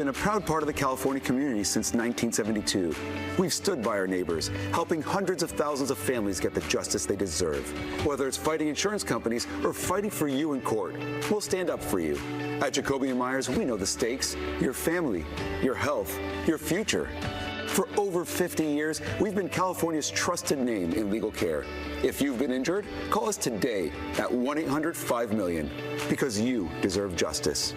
Been a proud part of the California community since 1972. We've stood by our neighbors, helping hundreds of thousands of families get the justice they deserve. Whether it's fighting insurance companies or fighting for you in court, we'll stand up for you. At Jacoby & Myers, we know the stakes: your family, your health, your future. For over 50 years, we've been California's trusted name in legal care. If you've been injured, call us today at 1-800-5-MILLION, because you deserve justice.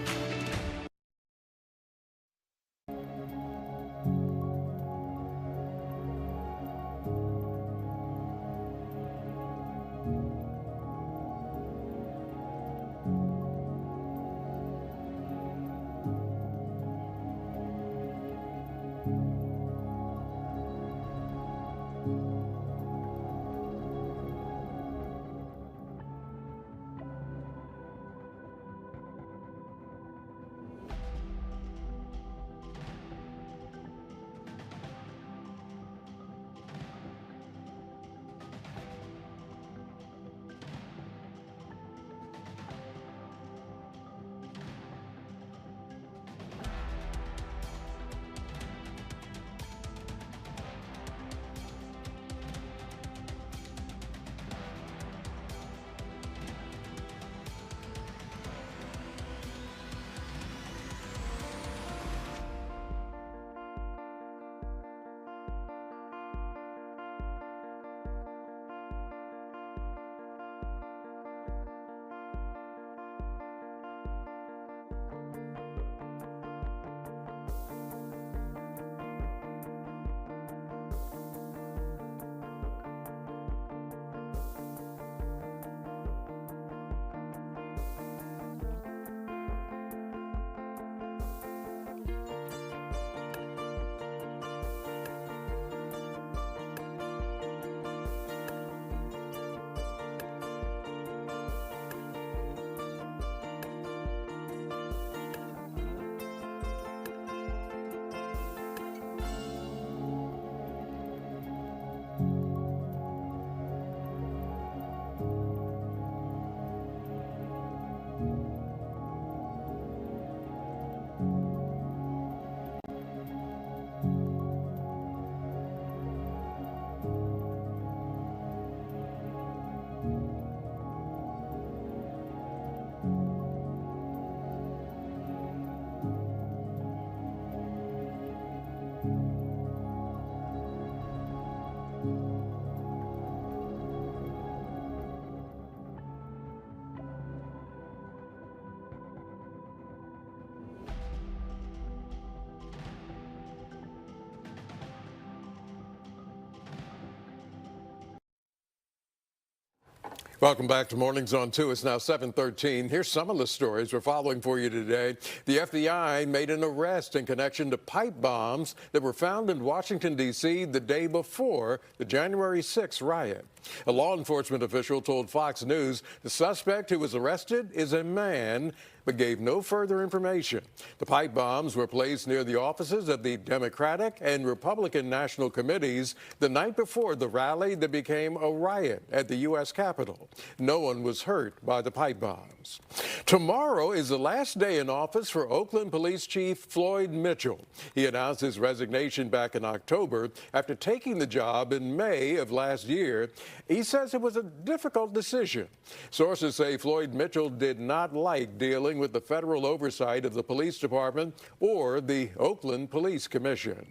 Welcome back to Mornings on 2. It's now 7:13. Here's some of the stories we're following for you today. The FBI made an arrest in connection to pipe bombs that were found in Washington, D.C. the day before the January 6th riot. A law enforcement official told Fox News the suspect who was arrested is a man, but gave no further information. The pipe bombs were placed near the offices of the Democratic and Republican National Committees the night before the rally that became a riot at the U.S. Capitol. No one was hurt by the pipe bombs. Tomorrow is the last day in office for Oakland Police Chief Floyd Mitchell. He announced his resignation back in October after taking the job in May of last year. He says it was a difficult decision. Sources say Floyd Mitchell did not like dealing with the federal oversight of the police department or the Oakland Police Commission.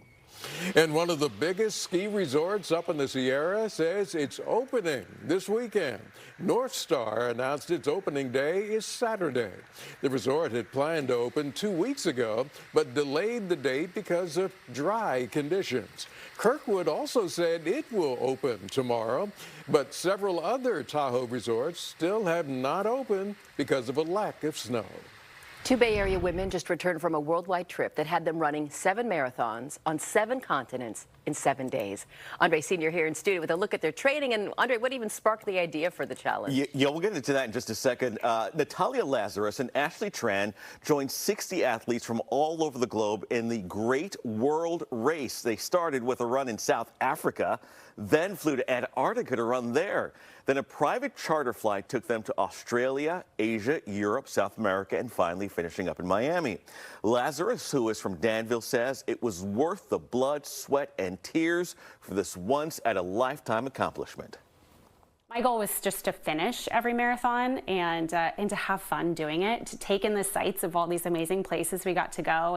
And one of the biggest ski resorts up in the Sierra says it's opening this weekend. North Star announced its opening day is Saturday. The resort had planned to open 2 weeks ago, but delayed the date because of dry conditions. Kirkwood also said it will open tomorrow, but several other Tahoe resorts still have not opened because of a lack of snow. Two Bay Area women just returned from a worldwide trip that had them running 7 marathons on 7 continents in 7 days. Andre Sr. here in studio with a look at their training. And Andre, what even sparked the idea for the challenge? Yeah, we'll get into that in just a second. Natalia Lazarus and Ashley Tran joined 60 athletes from all over the globe in the Great World Race. They started with a run in South Africa, then flew to Antarctica to run there. Then a private charter flight took them to Australia, Asia, Europe, South America, and finally finishing up in Miami. Lazarus, who is from Danville, says it was worth the blood, sweat, and tears for this once-at-a-lifetime accomplishment. My goal was just to finish every marathon and to have fun doing it, to take in the sights of all these amazing places we got to go.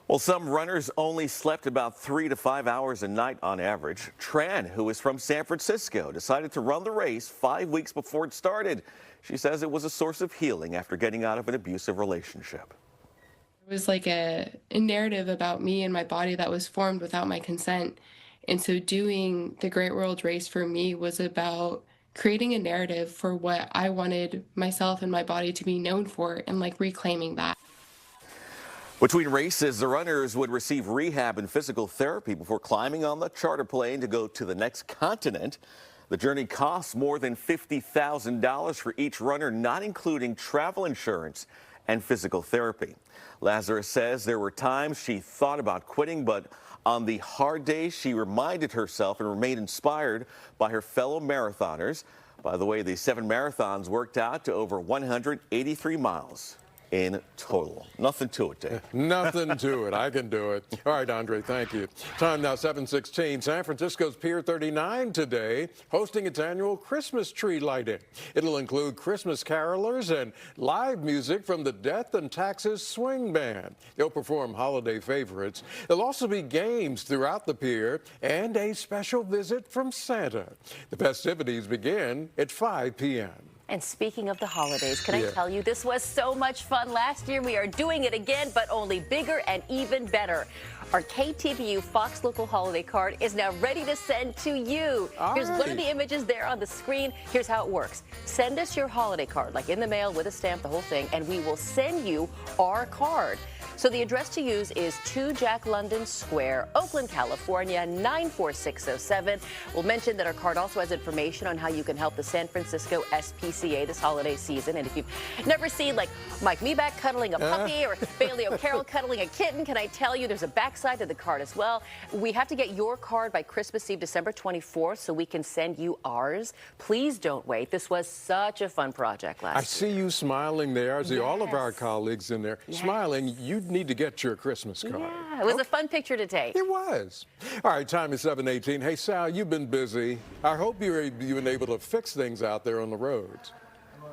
Well, some runners only slept about 3 to 5 hours a night on average. Tran, who is from San Francisco, decided to run the race 5 weeks before it started. She says it was a source of healing after getting out of an abusive relationship. It was like a narrative about me and my body that was formed without my consent. And so doing the Great World Race for me was about creating a narrative for what I wanted myself and my body to be known for and like reclaiming that. Between races, the runners would receive rehab and physical therapy before climbing on the charter plane to go to the next continent. The journey costs more than $50,000 for each runner, not including travel insurance and physical therapy. Lazarus says there were times she thought about quitting, but on the hard days, she reminded herself and remained inspired by her fellow marathoners. By the way, the 7 marathons worked out to over 183 miles in total. Nothing to it, Dave. Nothing to it. I can do it. All right, Andre, thank you. Time now 7:16. San Francisco's Pier 39 today hosting its annual Christmas tree lighting. It'll include Christmas carolers and live music from the Death and Taxes Swing Band. They'll perform holiday favorites. There'll also be games throughout the pier and a special visit from Santa. The festivities begin at 5 p.m. And speaking of the holidays, can I tell you, this was so much fun last year. We are doing it again, but only bigger and even better. Our KTVU Fox Local Holiday Card is now ready to send to you. Here's one of the images there on the screen. Here's how it works. Send us your holiday card, like in the mail with a stamp, the whole thing, and we will send you our card. So the address to use is 2 Jack London Square, Oakland, California, 94607. We'll mention that our card also has information on how you can help the San Francisco SPCA this holiday season. And if you've never seen like Mike Meback cuddling a puppy or Bailey O'Carroll cuddling a kitten, can I tell you there's a backside to the card as well. We have to get your card by Christmas Eve, December 24th, so we can send you ours. Please don't wait. This was such a fun project last year. I see you smiling there. I see all of our colleagues in there smiling. You need to get your Christmas card. Yeah, it was a fun picture to take. It was. All right, time is 7:18. Hey, Sal, you've been busy. I hope you've been able to fix things out there on the roads.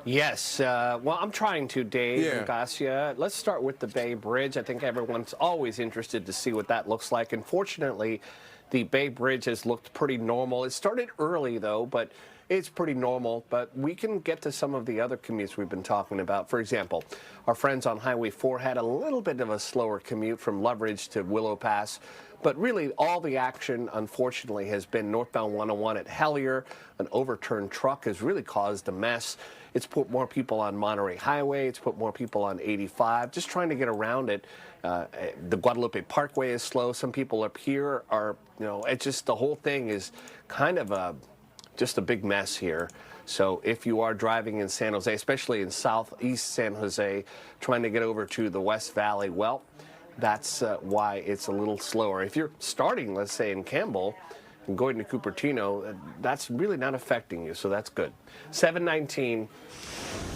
Yes, well, I'm trying to, Dave and Garcia. Let's start with the Bay Bridge. I think everyone's always interested to see what that looks like. Unfortunately, the Bay Bridge has looked pretty normal. It started early, though, but it's pretty normal. But we can get to some of the other commutes we've been talking about. For example, our friends on Highway 4 had a little bit of a slower commute from Loveridge to Willow Pass. But really, all the action, unfortunately, has been northbound 101 at Hellier. An overturned truck has really caused a mess. It's put more people on Monterey Highway. It's put more people on 85, just trying to get around it. The Guadalupe Parkway is slow. Some people up here are, it's just the whole thing is kind of just a big mess here. So if you are driving in San Jose, especially in southeast San Jose, trying to get over to the West Valley, well, that's why it's a little slower. If you're starting, let's say, in Campbell and going to Cupertino, that's really not affecting you, so that's good. 7:19.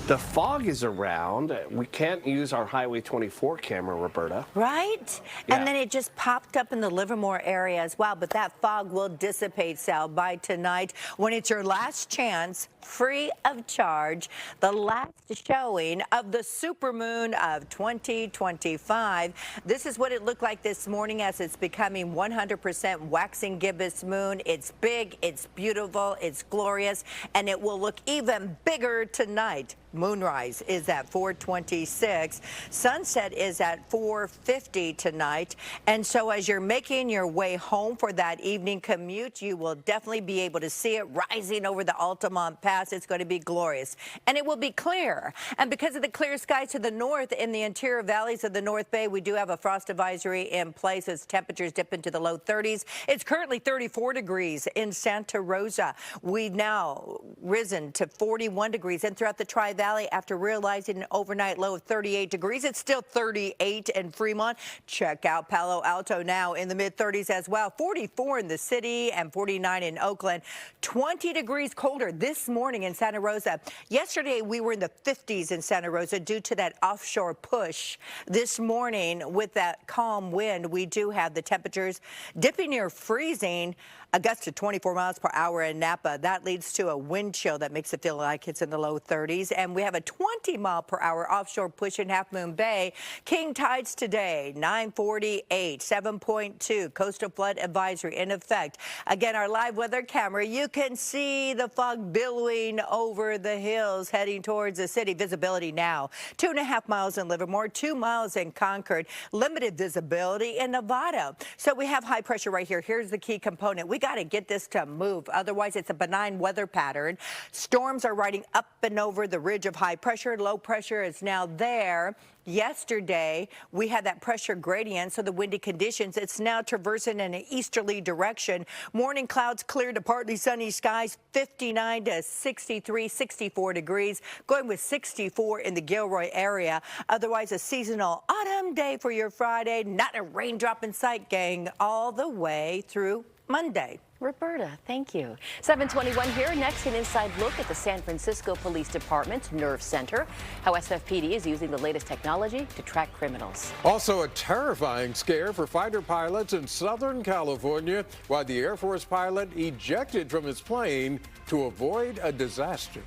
The fog is around. We can't use our Highway 24 camera, Roberta. Right? Yeah. And then it just popped up in the Livermore area as well. But that fog will dissipate, Sal, by tonight when it's your last chance, free of charge, the last showing of the supermoon of 2025. This is what it looked like this morning as it's becoming 100% waxing gibbous moon. It's big, it's beautiful, it's glorious, and it will look even bigger tonight. Moonrise is at 4:26. Sunset is at 4:50 tonight. And so as you're making your way home for that evening commute, you will definitely be able to see it rising over the Altamont Pass. It's going to be glorious. And it will be clear. And because of the clear skies to the north in the interior valleys of the North Bay, we do have a frost advisory in place as temperatures dip into the low 30s. It's currently 34 degrees in Santa Rosa. We've now risen to 41 degrees. And throughout the Tri-Valley Valley after realizing an overnight low of 38 degrees. It's still 38 in Fremont. Check out Palo Alto now in the mid-30s as well. 44 in the city and 49 in Oakland. 20 degrees colder this morning in Santa Rosa. Yesterday, we were in the 50s in Santa Rosa due to that offshore push. This morning, with that calm wind, we do have the temperatures dipping near freezing. A gust to 24 miles per hour in Napa. That leads to a wind chill that makes it feel like it's in the low 30s. And we have a 20 mile per hour offshore push in Half Moon Bay. King tides today, 9:48, 7.2. Coastal flood advisory in effect. Again, our live weather camera, you can see the fog billowing over the hills heading towards the city. Visibility now, 2.5 miles in Livermore, 2 miles in Concord. Limited visibility in Nevada. So we have high pressure right here. Here's the key component. We got to get this to move. Otherwise, it's a benign weather pattern. Storms are riding up and over the ridge of high pressure. Low pressure is now there. Yesterday, we had that pressure gradient, so the windy conditions, it's now traversing in an easterly direction. Morning clouds clear to partly sunny skies, 59 to 63, 64 degrees, going with 64 in the Gilroy area. Otherwise, a seasonal autumn day for your Friday. Not a raindrop in sight, gang, all the way through Monday. Roberta, thank you. 7:21 here. Next, an inside look at the San Francisco Police Department's Nerve Center. How SFPD is using the latest technology to track criminals. Also, a terrifying scare for fighter pilots in Southern California, while the Air Force pilot ejected from his plane to avoid a disaster.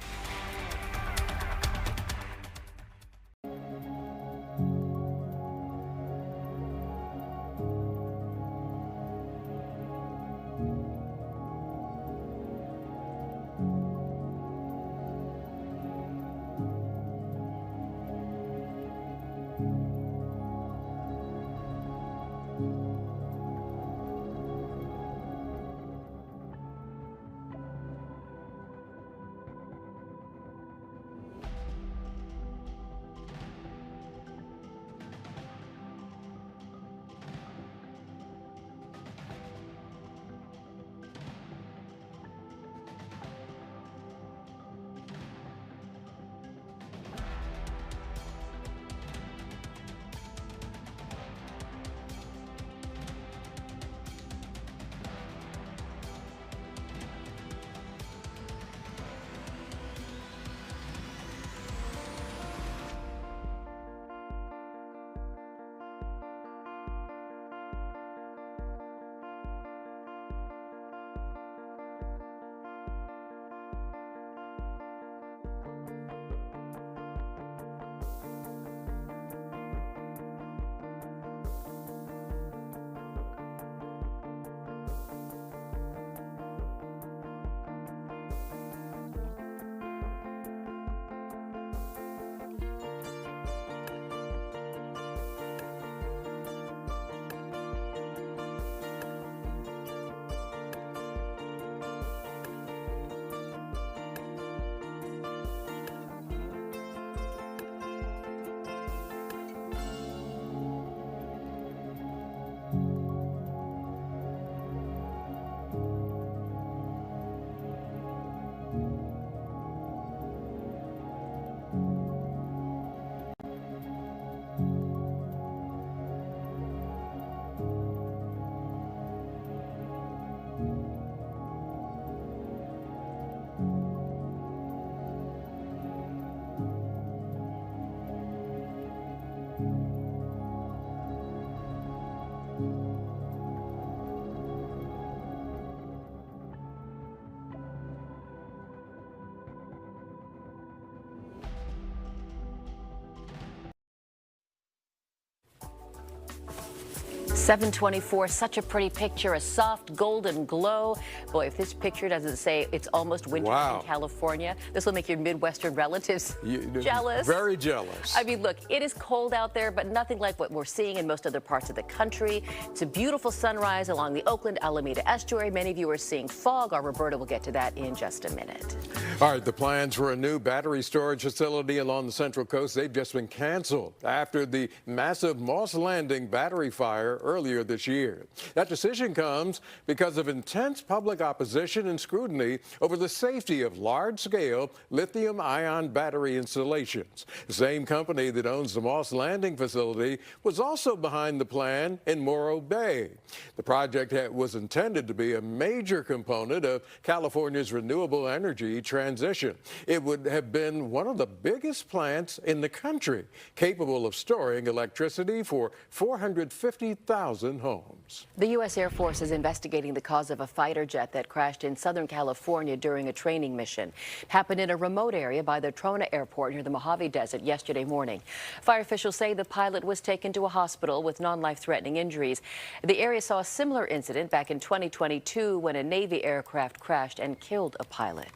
(7:24), such a pretty picture, a soft golden glow. Boy, if this picture doesn't say it's almost winter in California, this will make your Midwestern relatives jealous. Very jealous. I mean, look, it is cold out there, but nothing like what we're seeing in most other parts of the country. It's a beautiful sunrise along the Oakland Alameda Estuary. Many of you are seeing fog. Our Roberta will get to that in just a minute. All right, the plans for a new battery storage facility along the Central Coast, they've just been canceled after the massive Moss Landing battery fire earlier earlier this year. That decision comes because of intense public opposition and scrutiny over the safety of large-scale lithium-ion battery installations. The same company that owns the Moss Landing facility was also behind the plan in Morro Bay. The project was intended to be a major component of California's renewable energy transition. It would have been one of the biggest plants in the country, capable of storing electricity for 450,000 homes. The U.S. Air Force is investigating the cause of a fighter jet that crashed in Southern California during a training mission. It happened in a remote area by the Trona Airport near the Mojave Desert yesterday morning. Fire officials say the pilot was taken to a hospital with non-life-threatening injuries. The area saw a similar incident back in 2022 when a Navy aircraft crashed and killed a pilot.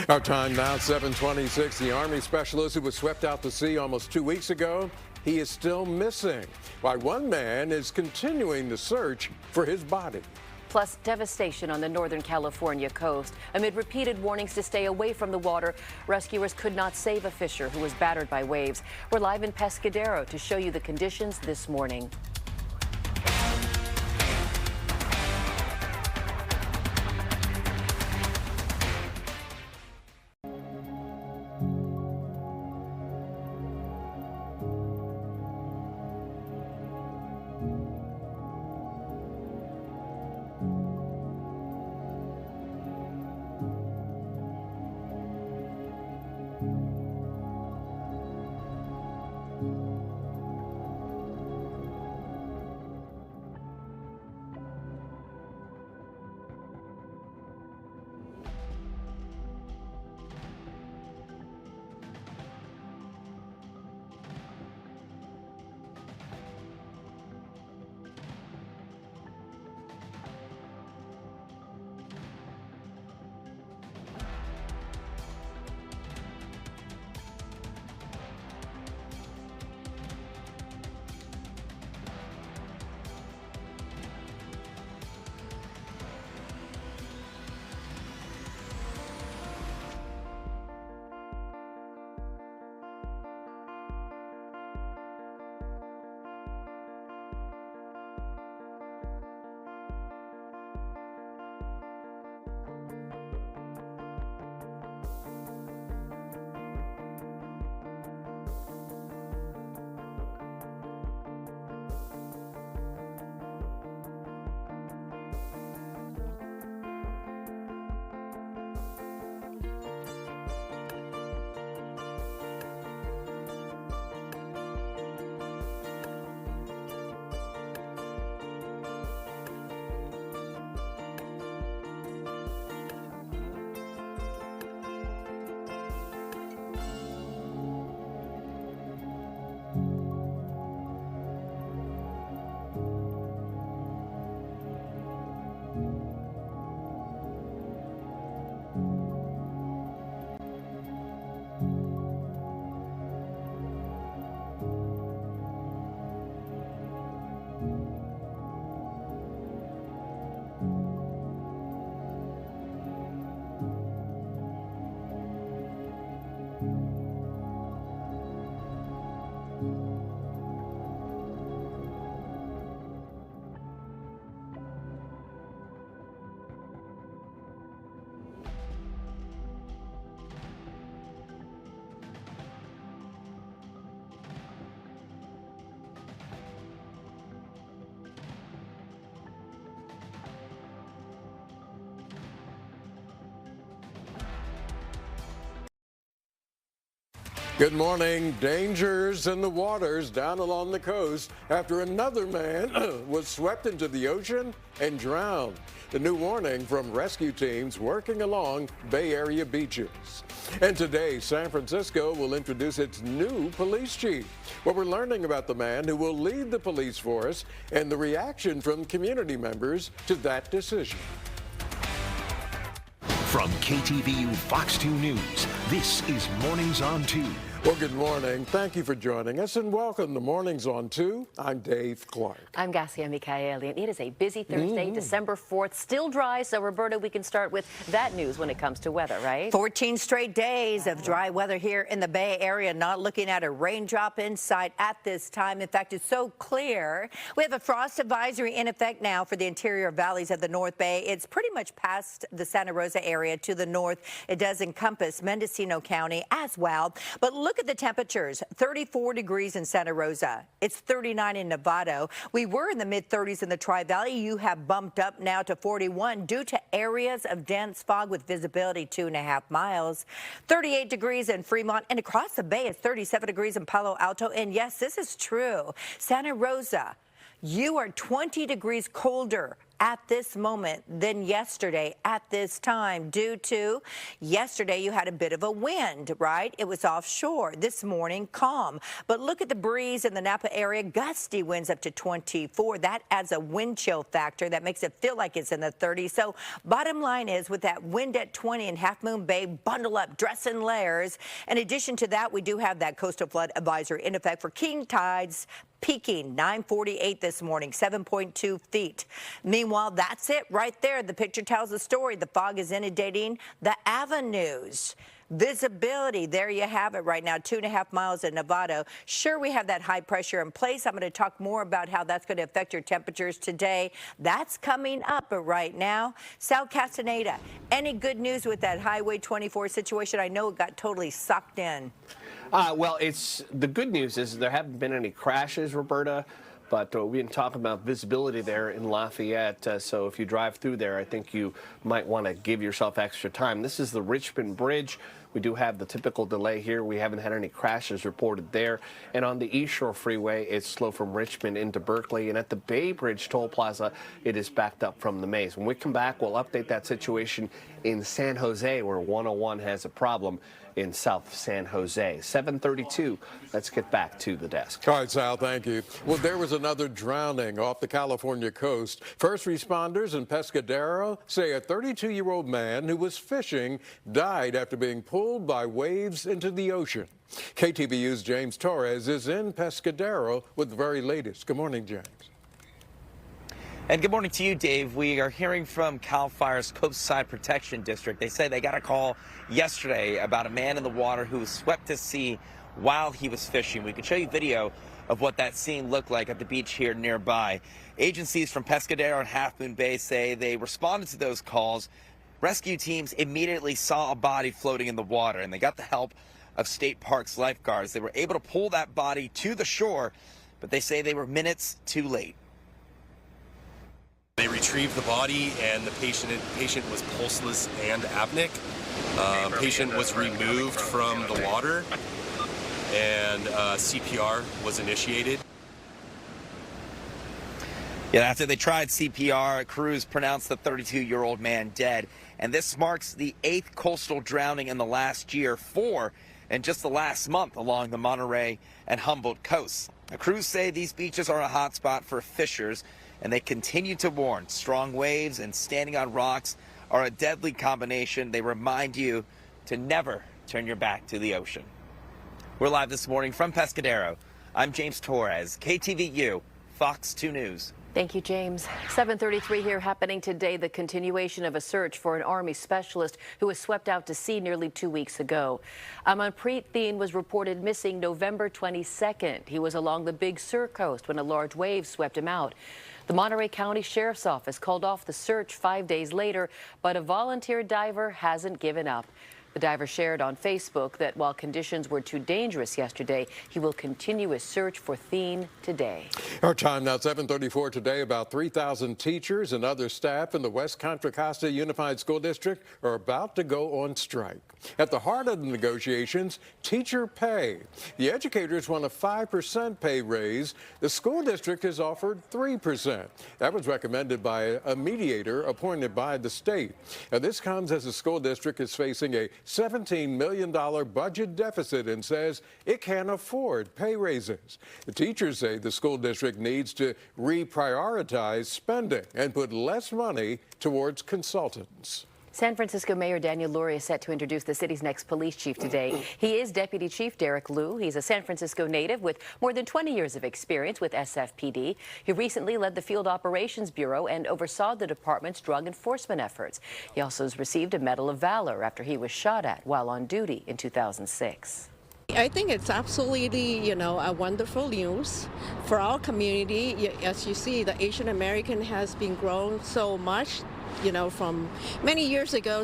Our time now, 7:26. The Army specialist who was swept out to sea almost 2 weeks ago, he is still missing, while one man is continuing the search for his body. Plus, devastation on the Northern California coast. Amid repeated warnings to stay away from the water, rescuers could not save a fisher who was battered by waves. We're live in Pescadero to show you the conditions this morning. Good morning. Dangers in the waters down along the coast after another man was swept into the ocean and drowned. The new warning from rescue teams working along Bay Area beaches. And today, San Francisco will introduce its new police chief. Well, we're learning about the man who will lead the police force and the reaction from community members to that decision. From KTVU Fox 2 News, this is Mornings on 2. Well, good morning. Thank you for joining us and welcome to Mornings on 2. I'm Dave Clark. I'm Gassia Michaeli, and it is a busy Thursday, December 4th. Still dry, so Roberta, we can start with that news when it comes to weather, right? 14 straight days of dry weather here in the Bay Area. Not looking at a raindrop in sight at this time. In fact, it's so clear. We have a frost advisory in effect now for the interior valleys of the North Bay. It's pretty much past the Santa Rosa area to the north. It does encompass Mendocino County as well. But look at the temperatures. 34 degrees in Santa Rosa. It's 39 in Novato. We were in the mid-30s in the Tri-Valley. You have bumped up now to 41 due to areas of dense fog with visibility 2.5 miles. 38 degrees in Fremont, and across the bay it's 37 degrees in Palo Alto. And yes, this is true. Santa Rosa, you are 20 degrees colder at this moment than yesterday at this time due to yesterday you had a bit of a wind, right? It was offshore. This morning, calm. But look at the breeze in the Napa area. Gusty winds up to 24. That adds a wind chill factor that makes it feel like it's in the 30s. So bottom line is, with that wind at 20 in Half Moon Bay, bundle up, dress in layers. In addition to that, we do have that coastal flood advisory in effect for king tides, peaking 9:48 this morning, 7.2 feet. Meanwhile, that's it right there. The picture tells the story. The fog is inundating the avenues. Visibility, there you have it right now, 2.5 miles in Novato. Sure, we have that high pressure in place. I'm going to talk more about how that's going to affect your temperatures today. That's coming up, but right now, Sal Castaneda, any good news with that Highway 24 situation? I know it got totally sucked in. Well, the good news is there haven't been any crashes, Roberta. But we've been talking about visibility there in Lafayette, so if you drive through there, I think you might want to give yourself extra time. This is the Richmond Bridge. We do have the typical delay here. We haven't had any crashes reported there. And on the East Shore Freeway, it's slow from Richmond into Berkeley. And at the Bay Bridge Toll Plaza, it is backed up from the Maze. When we come back, we'll update that situation in San Jose, where 101 has a problem in South San Jose. 7:32. Let's get back to the desk. All right, Sal, thank you. Well, there was another drowning off the California coast. First responders in Pescadero say a 32-year-old man who was fishing died after being pulled by waves into the ocean. KTVU's James Torres is in Pescadero with the very latest. Good morning, James. And good morning to you, Dave. We are hearing from CAL FIRE's Coastside Protection District. They say they got a call yesterday about a man in the water who was swept to sea while he was fishing. We can show you video of what that scene looked like at the beach here nearby. Agencies from Pescadero and Half Moon Bay say they responded to those calls. Rescue teams immediately saw a body floating in the water, and they got the help of State Parks lifeguards. They were able to pull that body to the shore, but they say they were minutes too late. They retrieved the body, and the patient was pulseless and apneic. Patient was removed from the water, and CPR was initiated. Yeah, after they tried CPR, crews pronounced the 32-year-old man dead. And this marks the 8th coastal drowning in the last year, 4 in just the last month along the Monterey and Humboldt coasts. The crews say these beaches are a hotspot for fishers, and they continue to warn strong waves and standing on rocks are a deadly combination. They remind you to never turn your back to the ocean. We're live this morning from Pescadero. I'm James Torres, KTVU, Fox 2 News. Thank you, James. 7:33 here, happening today, the continuation of a search for an Army specialist who was swept out to sea nearly 2 weeks ago. Amanpreet Thien was reported missing November 22nd. He was along the Big Sur coast when a large wave swept him out. The Monterey County Sheriff's Office called off the search 5 days later, but a volunteer diver hasn't given up. The diver shared on Facebook that while conditions were too dangerous yesterday, he will continue his search for Thien today. Our time now, 7:34 today. About 3,000 teachers and other staff in the West Contra Costa Unified School District are about to go on strike. At the heart of the negotiations, teacher pay. The educators want a 5% pay raise. The school district has offered 3%. That was recommended by a mediator appointed by the state. Now, this comes as the school district is facing a $17 million budget deficit and says it can't afford pay raises. The teachers say the school district needs to reprioritize spending and put less money towards consultants. San Francisco Mayor Daniel Lurie is set to introduce the city's next police chief today. He is Deputy Chief Derek Liu. He's a San Francisco native with more than 20 years of experience with SFPD. He recently led the Field Operations Bureau and oversaw the department's drug enforcement efforts. He also has received a Medal of Valor after he was shot at while on duty in 2006. I think it's absolutely, a wonderful news for our community. As you see, the Asian American has been grown so much, from many years ago.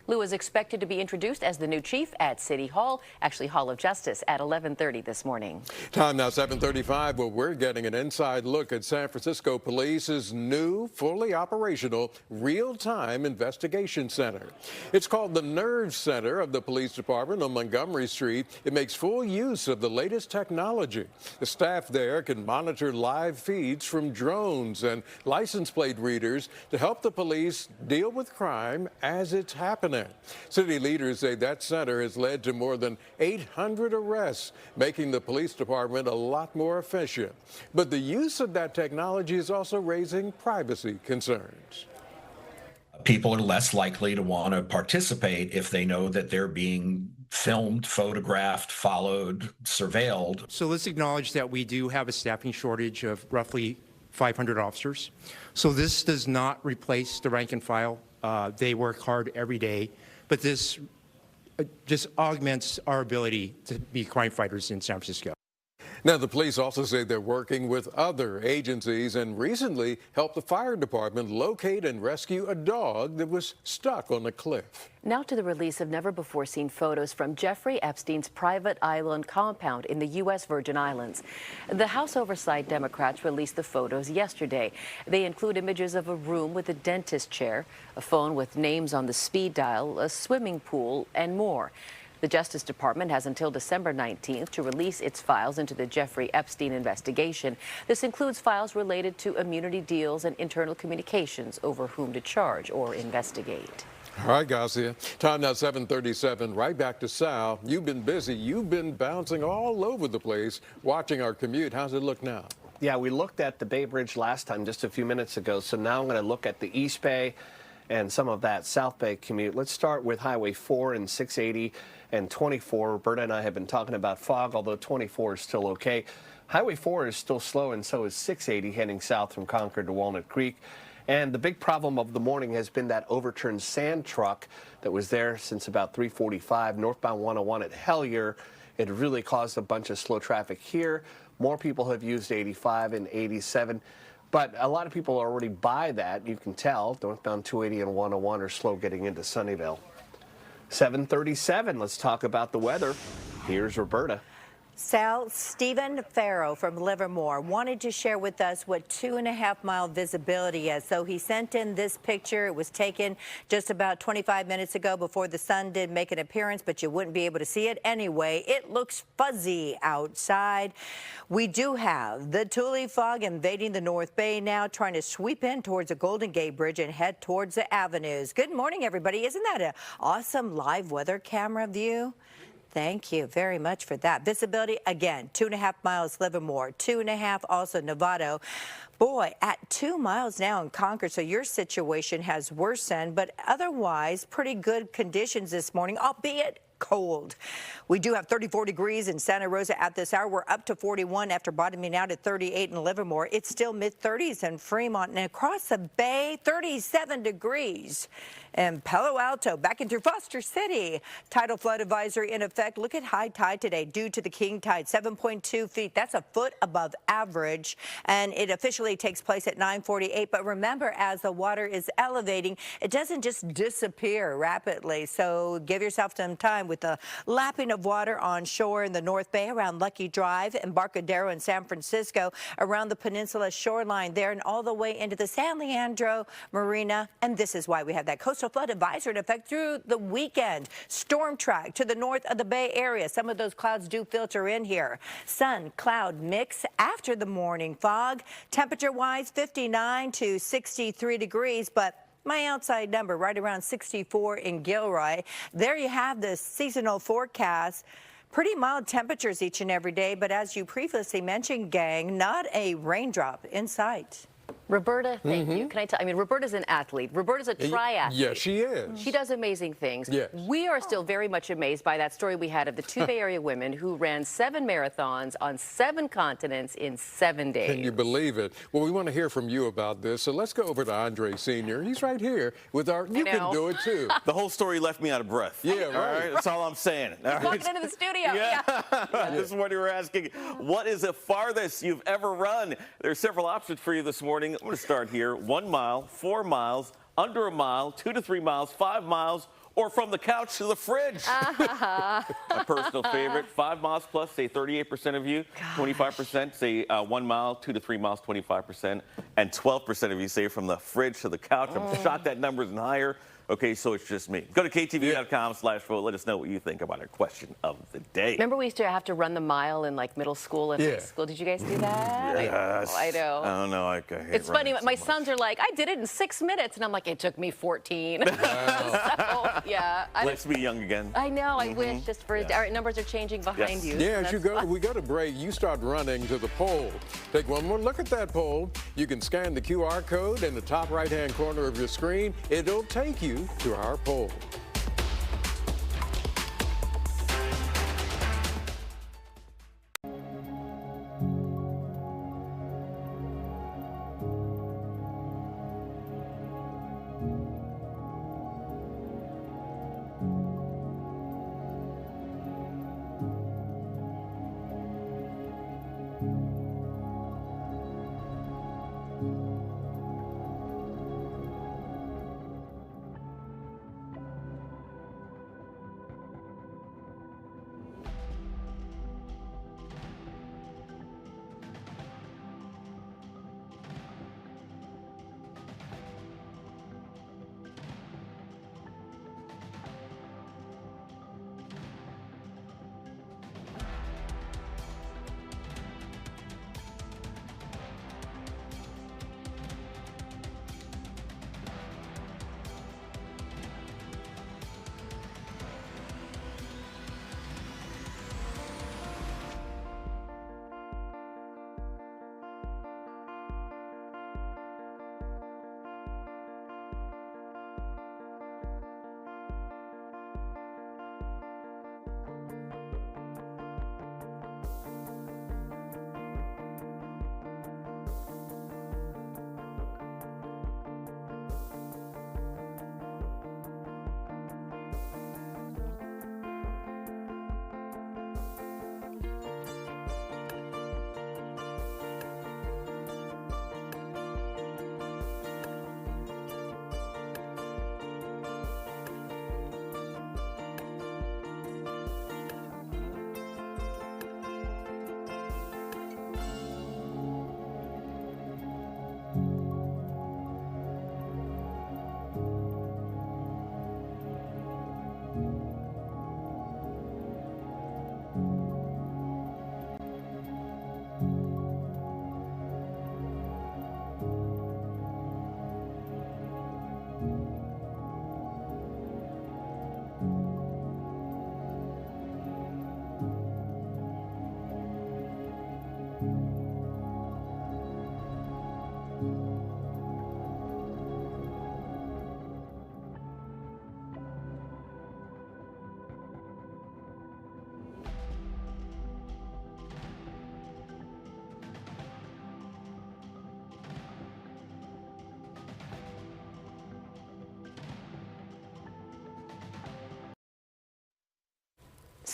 Liu is expected to be introduced as the new chief at City Hall, actually Hall of Justice, at 11:30 this morning. Time now 7:35. Well, we're getting an inside look at San Francisco Police's new, fully operational, real-time investigation center. It's called the Nerve Center of the Police Department on Montgomery Street. It makes full use of the latest technology. The staff there can monitor live feeds from drones and license plate readers to help the police deal with crime as it's happening. City leaders say that center has led to more than 800 arrests, making the police department a lot more efficient. But the use of that technology is also raising privacy concerns. People are less likely to want to participate if they know that they're being filmed, photographed, followed, surveilled. So let's acknowledge that we do have a staffing shortage of roughly 500 officers. So this does not replace the rank and file. They work hard every day, but this just augments our ability to be crime fighters in San Francisco. Now, the police also say they're working with other agencies and recently helped the fire department locate and rescue a dog that was stuck on a cliff. Now to the release of never-before-seen photos from Jeffrey Epstein's private island compound in the U.S. Virgin Islands. The House Oversight Democrats released the photos yesterday. They include images of a room with a dentist chair, a phone with names on the speed dial, a swimming pool, and more. The Justice Department has until December 19th to release its files into the Jeffrey Epstein investigation. This includes files related to immunity deals and internal communications over whom to charge or investigate. All right, Garcia. Time now 7:37. Right back to Sal. You've been busy. You've been bouncing all over the place watching our commute. How's it look now? Yeah, we looked at the Bay Bridge last time just a few minutes ago. So now I'm going to look at the East Bay and some of that South Bay commute. Let's start with Highway 4 and 680 and 24. Roberta and I have been talking about fog, although 24 is still okay. Highway 4 is still slow, and so is 680 heading south from Concord to Walnut Creek. And the big problem of the morning has been that overturned sand truck that was there since about 3:45 northbound 101 at Hellier. It really caused a bunch of slow traffic here. More people have used 85 and 87. But a lot of people are already by that. You can tell northbound 280 and 101 are slow getting into Sunnyvale. 7:37. Let's talk about the weather. Here's Roberta. Sal, Stephen Farrow from Livermore wanted to share with us what 2.5-mile visibility is. So he sent in this picture. It was taken just about 25 minutes ago before the sun did make an appearance, but you wouldn't be able to see it anyway. It looks fuzzy outside. We do have the Tule fog invading the North Bay now, trying to sweep in towards the Golden Gate Bridge and head towards the avenues. Good morning, everybody. Isn't that an awesome live weather camera view? Thank you very much for that. Visibility, again, 2.5 miles Livermore, 2.5 also Novato. Boy, at 2 miles now in Concord, so your situation has worsened, but otherwise pretty good conditions this morning, albeit cold. We do have 34 degrees in Santa Rosa at this hour. We're up to 41 after bottoming out at 38 in Livermore. It's still mid-30s in Fremont, and across the bay, 37 degrees. In Palo Alto, back into Foster City, tidal flood advisory in effect. Look at high tide today due to the king tide, 7.2 feet. That's a foot above average, and it officially takes place at 9:48. But remember, as the water is elevating, it doesn't just disappear rapidly. So give yourself some time with the lapping of water on shore in the North Bay around Lucky Drive, Embarcadero in San Francisco, around the peninsula shoreline there, and all the way into the San Leandro Marina. And this is why we have that coastal flood advisory in effect through the weekend. Storm track to the north of the Bay Area. Some of those clouds do filter in here. Sun cloud mix after the morning fog. Temperature wise 59 to 63 degrees, but my outside number right around 64 in Gilroy. There you have the seasonal forecast. Pretty mild temperatures each and every day, but as you previously mentioned, gang, not a raindrop in sight. Roberta, thank you. Can I tell? I mean, Roberta's an athlete. Roberta's a triathlete. Yes, she is. She does amazing things. Yes. We are still very much amazed by that story we had of the two Bay Area women who ran 7 marathons on 7 continents in 7 days. Can you believe it? Well, we want to hear from you about this, so let's go over to Andre Sr. He's right here with our, you can do it too. The whole story left me out of breath. Yeah, All right. right, that's all I'm saying. All right. Walking into the studio. Yeah. This morning we're asking, what is the farthest you've ever run? There's several options for you this morning. I'm going to start here. 1 mile, 4 miles, under a mile, 2 to 3 miles, 5 miles, or from the couch to the fridge. My personal favorite, 5 miles plus, say 38% of you, 25% say 1 mile, 2 to 3 miles, 25%, and 12% of you say from the fridge to the couch. I'm shocked that number isn't higher. Okay, so it's just me. Go to KTVU.com/vote. Let us know what you think about our question of the day. Remember we used to have to run the mile in like middle school and high school? Did you guys do that? Yes. I know. I don't know. I hate It's funny. running so My much. sons are like, I did it in 6 minutes. And I'm like, it took me 14. So, yeah. Let's be young again. I know. I wish just for our numbers are changing behind you. Yeah, so as you go, we go to break, you start running to the poll. Take one more look at that poll. You can scan the QR code in the top right-hand corner of your screen. It'll take you to our poll.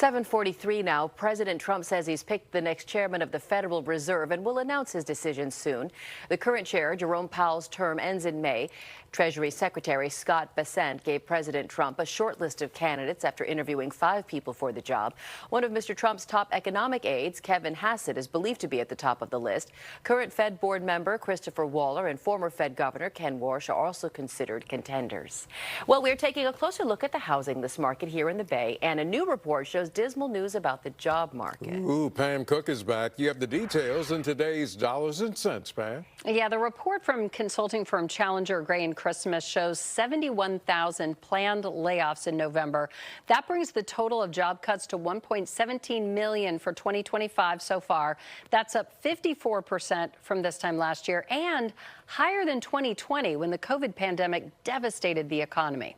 7:43 now. President Trump says he's picked the next chairman of the Federal Reserve and will announce his decision soon. The current chair, Jerome Powell's term ends in May. Treasury Secretary Scott Bessent gave President Trump a short list of candidates after interviewing 5 people for the job. One of Mr. Trump's top economic aides, Kevin Hassett, is believed to be at the top of the list. Current Fed board member Christopher Waller and former Fed Governor Ken Warsh are also considered contenders. Well, we're taking a closer look at the housing market here in the Bay, and a new report shows dismal news about the job market. Ooh, Pam Cook is back. You have the details in today's Dollars and Cents, Pam. Yeah, the report from consulting firm Challenger Gray and Christmas shows 71,000 planned layoffs in November. That brings the total of job cuts to 1.17 million for 2025 so far. That's up 54% from this time last year and higher than 2020 when the COVID pandemic devastated the economy.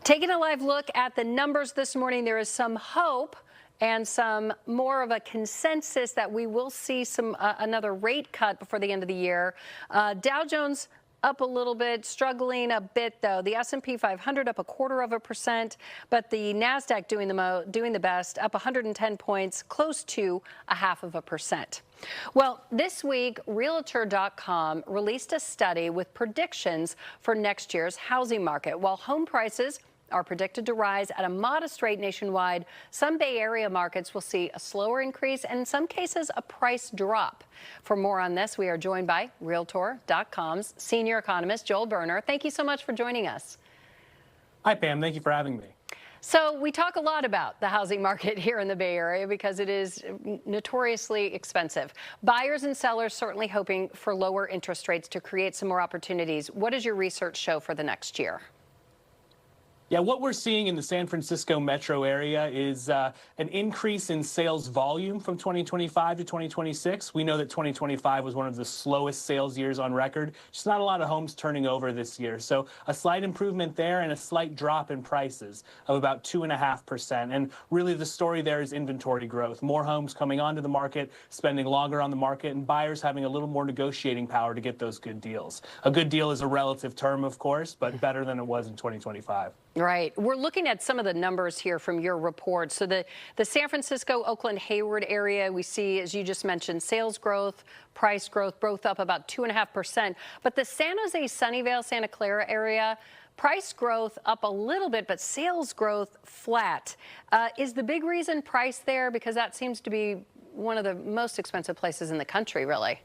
Taking a live look at the numbers this morning, there is some hope and some more of a consensus that we will see some another rate cut before the end of the year. Dow Jones up a little bit, struggling a bit though. The S&P 500 up 0.25%, but the Nasdaq doing the best, up 110 points, close to 0.5%. Well, this week, Realtor.com released a study with predictions for next year's housing market. While home prices are predicted to rise at a modest rate nationwide, some Bay Area markets will see a slower increase and in some cases a price drop. For more on this, we are joined by Realtor.com's senior economist, Joel Berner. Thank you so much for joining us. Hi, Pam. Thank you for having me. So we talk a lot about the housing market here in the Bay Area because it is notoriously expensive. Buyers and sellers certainly hoping for lower interest rates to create some more opportunities. What does your research show for the next year? Yeah, what we're seeing in the San Francisco metro area is an increase in sales volume from 2025 to 2026. We know that 2025 was one of the slowest sales years on record. Just not a lot of homes turning over this year. So a slight improvement there and a slight drop in prices of about 2.5%. And really the story there is inventory growth. More homes coming onto the market, spending longer on the market, and buyers having a little more negotiating power to get those good deals. A good deal is a relative term, of course, but better than it was in 2025. Right. We're looking at some of the numbers here from your report. So the San Francisco, Oakland, Hayward area, we see, as you just mentioned, sales growth, price growth, both up about 2.5%. But the San Jose, Sunnyvale, Santa Clara area, price growth up a little bit, but sales growth flat. Is the big reason price there? Because that seems to be one of the most expensive places in the country, really.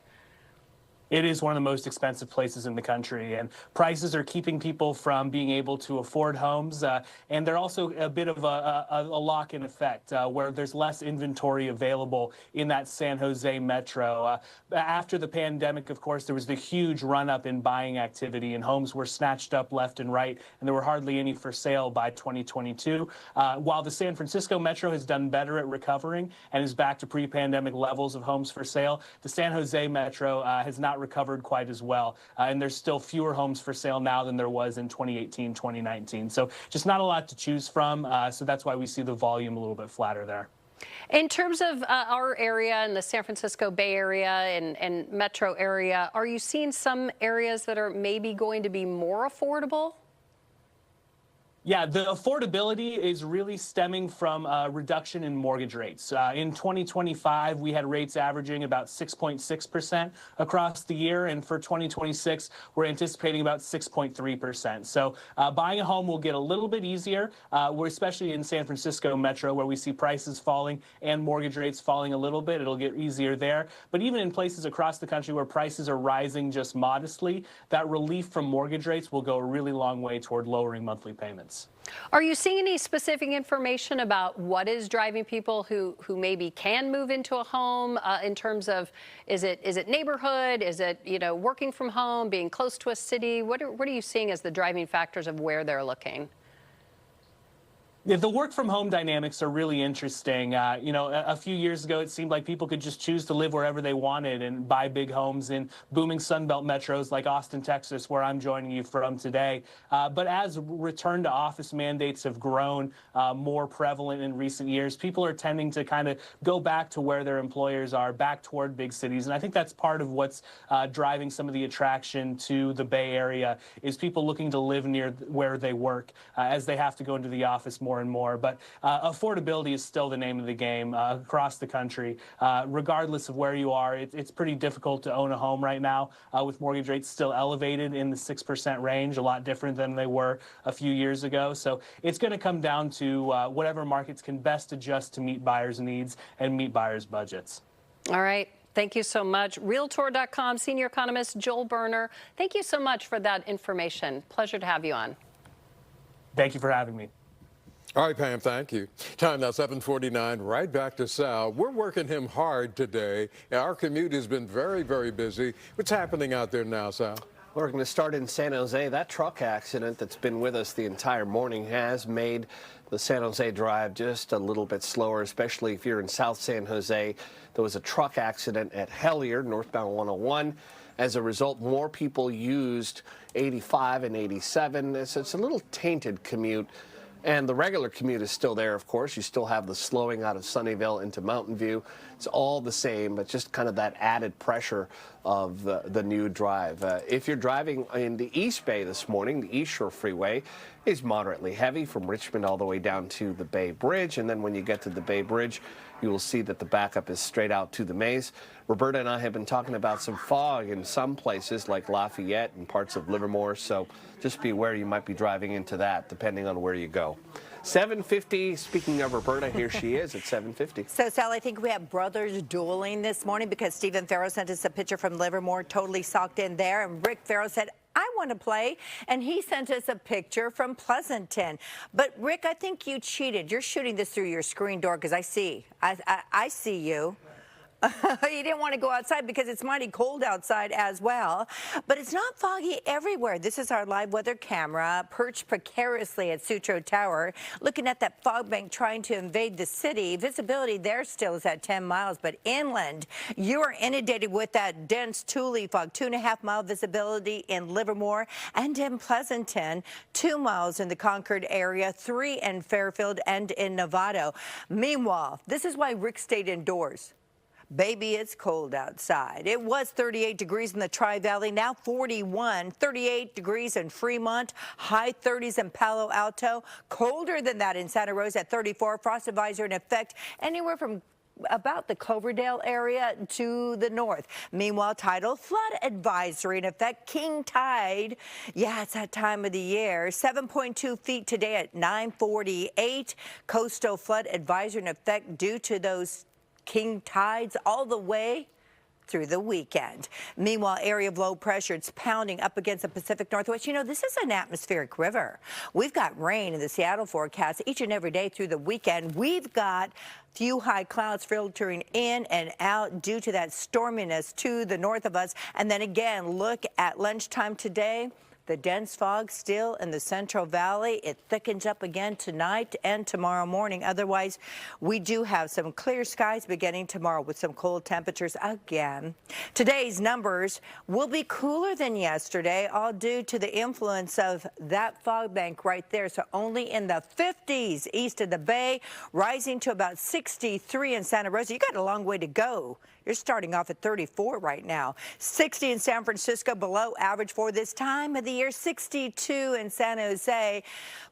It is one of the most expensive places in the country, and prices are keeping people from being able to afford homes. And they're also a bit of a lock-in effect where there's less inventory available in that San Jose metro. After the pandemic, of course, there was the huge run-up in buying activity, and homes were snatched up left and right, and there were hardly any for sale by 2022. While the San Francisco metro has done better at recovering and is back to pre-pandemic levels of homes for sale, the San Jose metro has not recovered quite as well. And there's still fewer homes for sale now than there was in 2018, 2019. So just not a lot to choose from. So that's why we see the volume a little bit flatter there. In terms of our area and the San Francisco Bay Area and metro area, are you seeing some areas that are maybe going to be more affordable? Yeah, the affordability is really stemming from a reduction in mortgage rates. In 2025, we had rates averaging about 6.6% across the year, and for 2026, we're anticipating about 6.3%. So buying a home will get a little bit easier. We're especially in San Francisco metro, where we see prices falling and mortgage rates falling a little bit. It'll get easier there. But even in places across the country where prices are rising just modestly, that relief from mortgage rates will go a really long way toward lowering monthly payments. Are you seeing any specific information about what is driving people who maybe can move into a home in terms of is it neighborhood? Is it, you know, working from home, being close to a city? What are you seeing as the driving factors of where they're looking? Yeah, the work from home dynamics are really interesting. You know, a few years ago, it seemed like people could just choose to live wherever they wanted and buy big homes in booming Sunbelt metros like Austin, Texas, where I'm joining you from today. But as return to office mandates have grown more prevalent in recent years, people are tending to kind of go back to where their employers are, back toward big cities. And I think that's part of what's driving some of the attraction to the Bay Area is people looking to live near where they work as they have to go into the office more and more. But affordability is still the name of the game across the country. Regardless of where you are, it's pretty difficult to own a home right now with mortgage rates still elevated in the 6% range, a lot different than they were a few years ago. So it's going to come down to whatever markets can best adjust to meet buyers' needs and meet buyers' budgets. All right. Thank you so much. Realtor.com senior economist Joel Berner, thank you so much for that information. Pleasure to have you on. Thank you for having me. All right, Pam, thank you. Time now 7:49. Right back to Sal. We're working him hard today. Our commute has been very, very busy. What's happening out there now, Sal? We're going to start in San Jose. That truck accident that's been with us the entire morning has made the San Jose drive just a little bit slower, especially if you're in South San Jose. There was a truck accident at Hellier, northbound 101. As a result, more people used 85 and 87. It's a little tainted commute. And the regular commute is still there, of course. You still have the slowing out of Sunnyvale into Mountain View. It's all the same, but just kind of that added pressure of the new drive. If you're driving in the East Bay this morning, the East Shore Freeway is moderately heavy from Richmond all the way down to the Bay Bridge. And then when you get to the Bay Bridge, you will see that the backup is straight out to the Maze. Roberta and I have been talking about some fog in some places like Lafayette and parts of Livermore, so just be aware you might be driving into that depending on where you go. 7:50, speaking of Roberta, here she is at 7:50. So, Sal, I think we have brothers dueling this morning because Stephen Farrow sent us a picture from Livermore, totally socked in there, and Rick Farrow said, I want to play, and he sent us a picture from Pleasanton. But, Rick, I think you cheated. You're shooting this through your screen door because I see you. You didn't want to go outside because it's mighty cold outside as well. But it's not foggy everywhere. This is our live weather camera perched precariously at Sutro Tower, looking at that fog bank trying to invade the city. Visibility there still is at 10 miles, but inland, you are inundated with that dense Thule fog. 2.5-mile visibility in Livermore and in Pleasanton, 2 miles in the Concord area, 3 in Fairfield and in Novato. Meanwhile, this is why Rick stayed indoors. Baby, it's cold outside. It was 38 degrees in the Tri-Valley, now 41, 38 degrees in Fremont, high 30s in Palo Alto, colder than that in Santa Rosa at 34, frost advisory in effect anywhere from about the Cloverdale area to the north. Meanwhile, tidal flood advisory in effect. King tide. Yeah, it's that time of the year. 7.2 feet today at 9:48. Coastal flood advisory in effect due to those king tides all the way through the weekend. Meanwhile, area of low pressure, it's pounding up against the Pacific Northwest. You know, this is an atmospheric river. We've got rain in the Seattle forecast each and every day through the weekend. We've got few high clouds filtering in and out due to that storminess to the north of us. And then again, look at lunchtime today. The dense fog still in the Central Valley. It thickens up again tonight and tomorrow morning. Otherwise, we do have some clear skies beginning tomorrow with some cold temperatures again. Today's numbers will be cooler than yesterday, all due to the influence of that fog bank right there. So only in the 50s east of the Bay, rising to about 63 in Santa Rosa. You got a long way to go. You're starting off at 34 right now. 60 in San Francisco, below average for this time of the year. 62 in San Jose.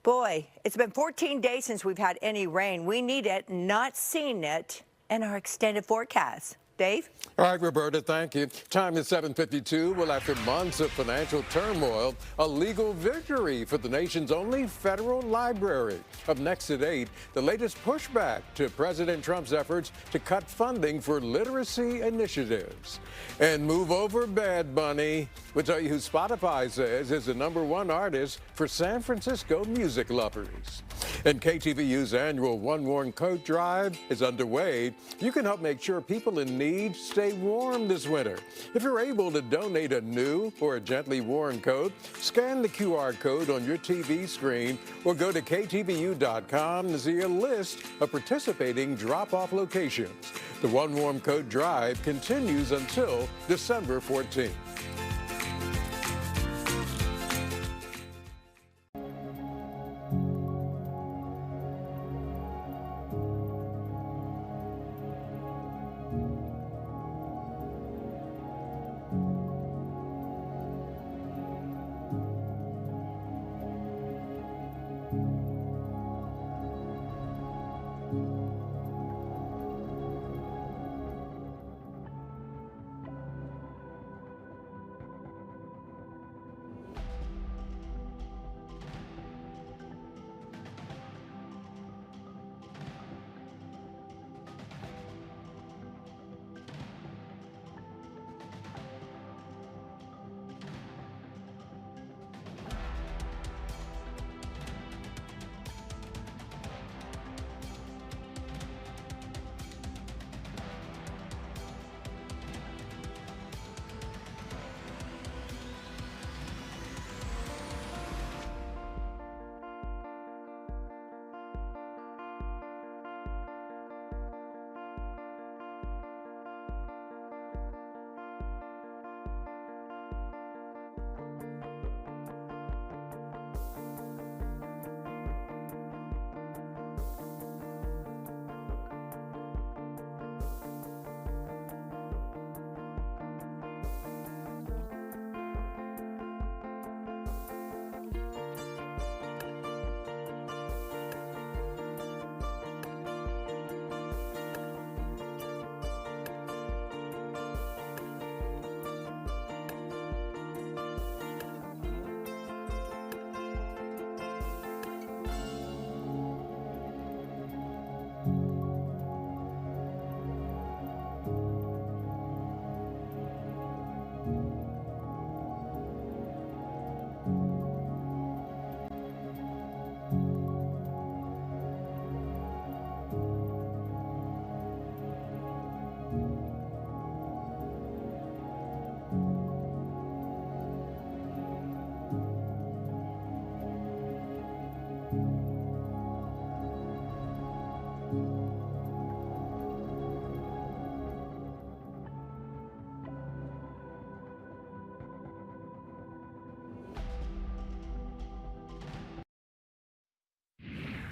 Boy, it's been 14 days since we've had any rain. We need it, not seen it in our extended forecast. Dave? All right, Roberta, thank you. Time is 7:52. Well, after months of financial turmoil, a legal victory for the nation's only federal library. Up next at 8, the latest pushback to President Trump's efforts to cut funding for literacy initiatives. And move over, Bad Bunny. We'll tell you who Spotify says is the #1 artist for San Francisco music lovers. And KTVU's annual One Warm Coat Drive is underway. You can help make sure people in need stay warm this winter. If you're able to donate a new or a gently worn coat, scan the QR code on your TV screen or go to KTVU.com to see a list of participating drop-off locations. The One Warm Coat Drive continues until December 14th.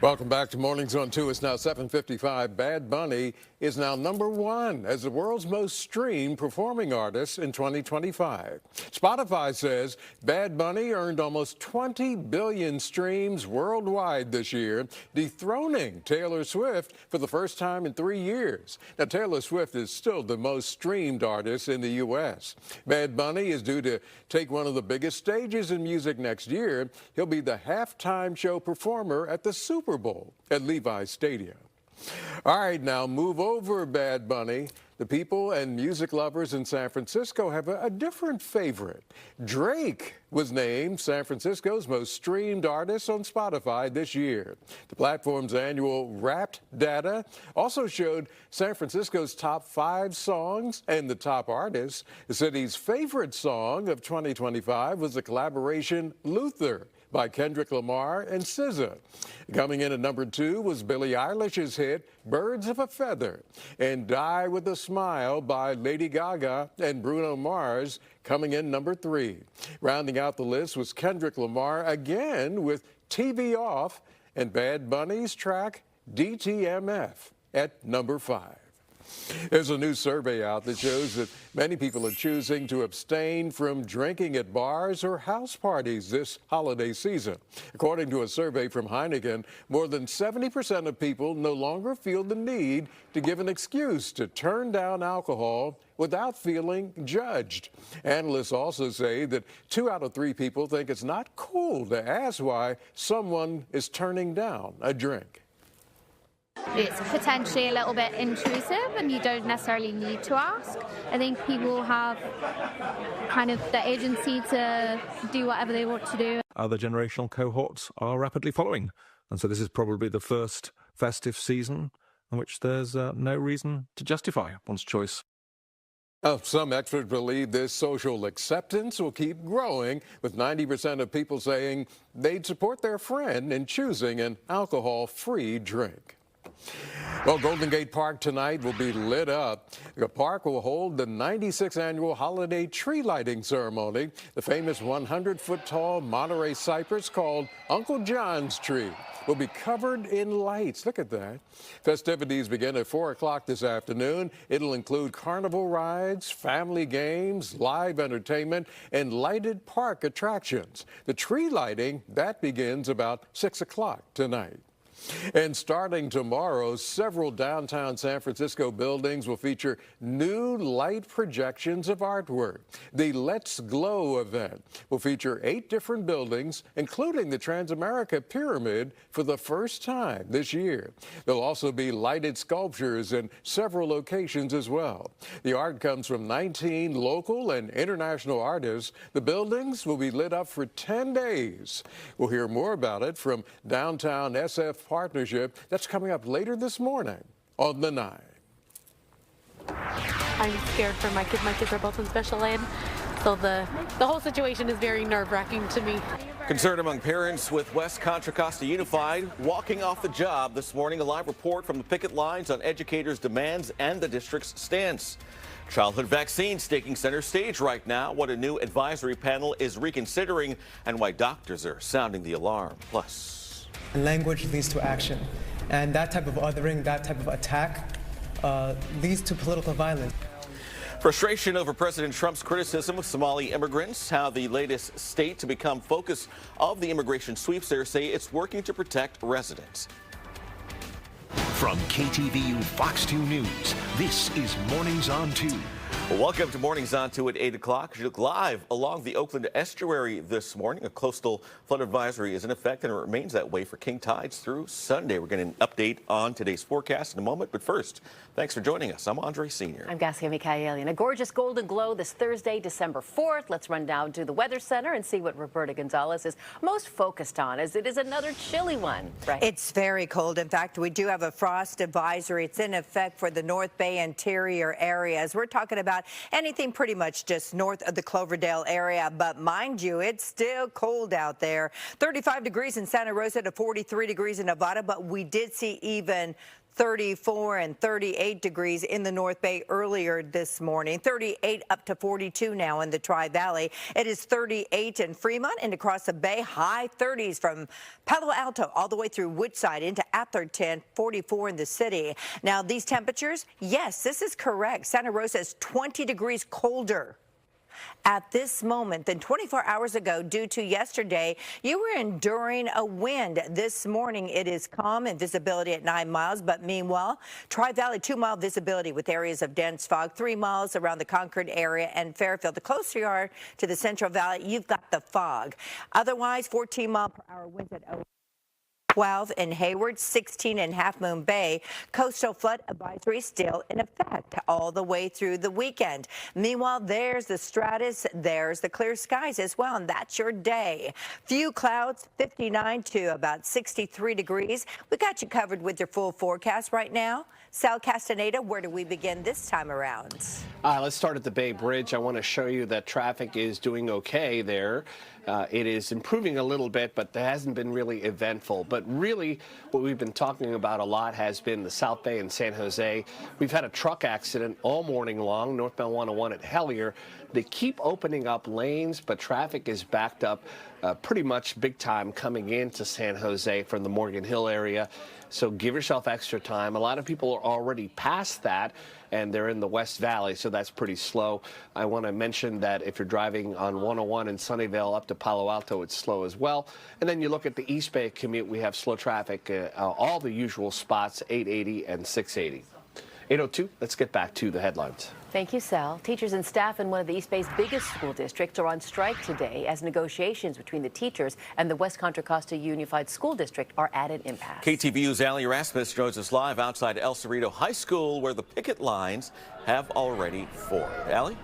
Welcome back to Mornings on 2. It's now 7:55. Bad Bunny is now #1 as the world's most streamed performing artist in 2025. Spotify says Bad Bunny earned almost 20 billion streams worldwide this year, dethroning Taylor Swift for the first time in 3 years. Now, Taylor Swift is still the most streamed artist in the U.S. Bad Bunny is due to take one of the biggest stages in music next year. He'll be the halftime show performer at the Super Bowl at Levi's Stadium. All right, now move over, Bad Bunny. The people and music lovers in San Francisco have a different favorite. Drake was named San Francisco's most streamed artist on Spotify this year. The platform's annual Wrapped data also showed San Francisco's top 5 songs and the top artists. The city's favorite song of 2025 was the collaboration Luther by Kendrick Lamar and SZA. Coming in at #2 was Billie Eilish's hit Birds of a Feather, and Die with a Smile by Lady Gaga and Bruno Mars coming in #3. Rounding out the list was Kendrick Lamar again with TV Off and Bad Bunny's track DTMF at #5. There's a new survey out that shows that many people are choosing to abstain from drinking at bars or house parties this holiday season. According to a survey from Heineken, more than 70% of people no longer feel the need to give an excuse to turn down alcohol without feeling judged. Analysts also say that 2 out of 3 people think it's not cool to ask why someone is turning down a drink. It's potentially a little bit intrusive and you don't necessarily need to ask. I think people have kind of the agency to do whatever they want to do. Other generational cohorts are rapidly following. And so this is probably the first festive season in which there's no reason to justify one's choice. Some experts believe this social acceptance will keep growing, with 90% of people saying they'd support their friend in choosing an alcohol-free drink. Well, Golden Gate Park tonight will be lit up. The park will hold the 96th annual holiday tree lighting ceremony. The famous 100-foot-tall Monterey cypress called Uncle John's tree will be covered in lights. Look at that. Festivities begin at 4 o'clock this afternoon. It'll include carnival rides, family games, live entertainment, and lighted park attractions. The tree lighting, that begins about 6 o'clock tonight. And starting tomorrow, several downtown San Francisco buildings will feature new light projections of artwork. The Let's Glow event will feature 8 different buildings, including the Transamerica Pyramid, for the first time this year. There'll also be lighted sculptures in several locations as well. The art comes from 19 local and international artists. The buildings will be lit up for 10 days. We'll hear more about it from Downtown SF Partnership. That's coming up later this morning on The 9. I'm scared for my kids. My kids are both in special ed, so the whole situation is very nerve-wracking to me. Concern among parents with West Contra Costa Unified walking off the job this morning. A live report from the picket lines on educators' demands and the district's stance. Childhood vaccines taking center stage right now, what a new advisory panel is reconsidering, and why doctors are sounding the alarm. Plus, language leads to action, and that type of othering, that type of attack leads to political violence. Frustration over President Trump's criticism of Somali immigrants, how the latest state to become focus of the immigration sweeps there say it's working to protect residents. From KTVU Fox 2 News, this is Mornings on 2. Welcome to Mornings on 2 at 8 o'clock. You look live along the Oakland estuary this morning. A coastal flood advisory is in effect, and it remains that way for king tides through Sunday. We're getting an update on today's forecast in a moment. But first, thanks for joining us. I'm Andre Sr. I'm Gaskia Mikhaelian. A gorgeous golden glow this Thursday, December 4th. Let's run down to the Weather Center and see what Roberta Gonzalez is most focused on, as it is another chilly one. Right. It's very cold. In fact, we do have a frost advisory. It's in effect for the North Bay interior areas. We're talking about anything pretty much just north of the Cloverdale area. But mind you, it's still cold out there. 35 degrees in Santa Rosa to 43 degrees in Nevada. But we did see even 34 and 38 degrees in the North Bay earlier this morning. 38 up to 42 now in the Tri-Valley. It is 38 in Fremont and across the Bay. High 30s from Palo Alto all the way through Woodside into Atherton. 44 in the city. Now these temperatures, yes, this is correct. Santa Rosa is 20 degrees colder at this moment than 24 hours ago due to yesterday. You were enduring a wind. This morning it is calm and visibility at 9 miles, but meanwhile, Tri-Valley 2-mile visibility with areas of dense fog, 3 miles around the Concord area and Fairfield. The closer you are to the Central Valley, you've got the fog. Otherwise, 14-mile-per-hour winds at 12 in Hayward, 16 in Half Moon Bay. Coastal flood advisory still in effect all the way through the weekend. Meanwhile, there's the stratus, there's the clear skies as well, and that's your day. Few clouds, 59 to about 63 degrees. We got you covered with your full forecast right now. Sal Castaneda, where do we begin this time around? Let's start at the Bay Bridge. I want to show you that traffic is doing okay there. It is improving a little bit, but it hasn't been really eventful. But really, what we've been talking about a lot has been the South Bay and San Jose. We've had a truck accident all morning long, northbound 101 at Hellier. They keep opening up lanes, but traffic is backed up pretty much big time coming into San Jose from the Morgan Hill area. So give yourself extra time. A lot of people are already past that, and they're in the West Valley, so that's pretty slow. I want to mention that if you're driving on 101 in Sunnyvale up to Palo Alto, it's slow as well. And then you look at the East Bay commute, we have slow traffic, all the usual spots, 880 and 680. 8:02, let's get back to the headlines. Thank you, Sal. Teachers and staff in one of the East Bay's biggest school districts are on strike today as negotiations between the teachers and the West Contra Costa Unified School District are at an impasse. KTVU's Allie Erasmus joins us live outside El Cerrito High School, where the picket lines have already formed. Allie?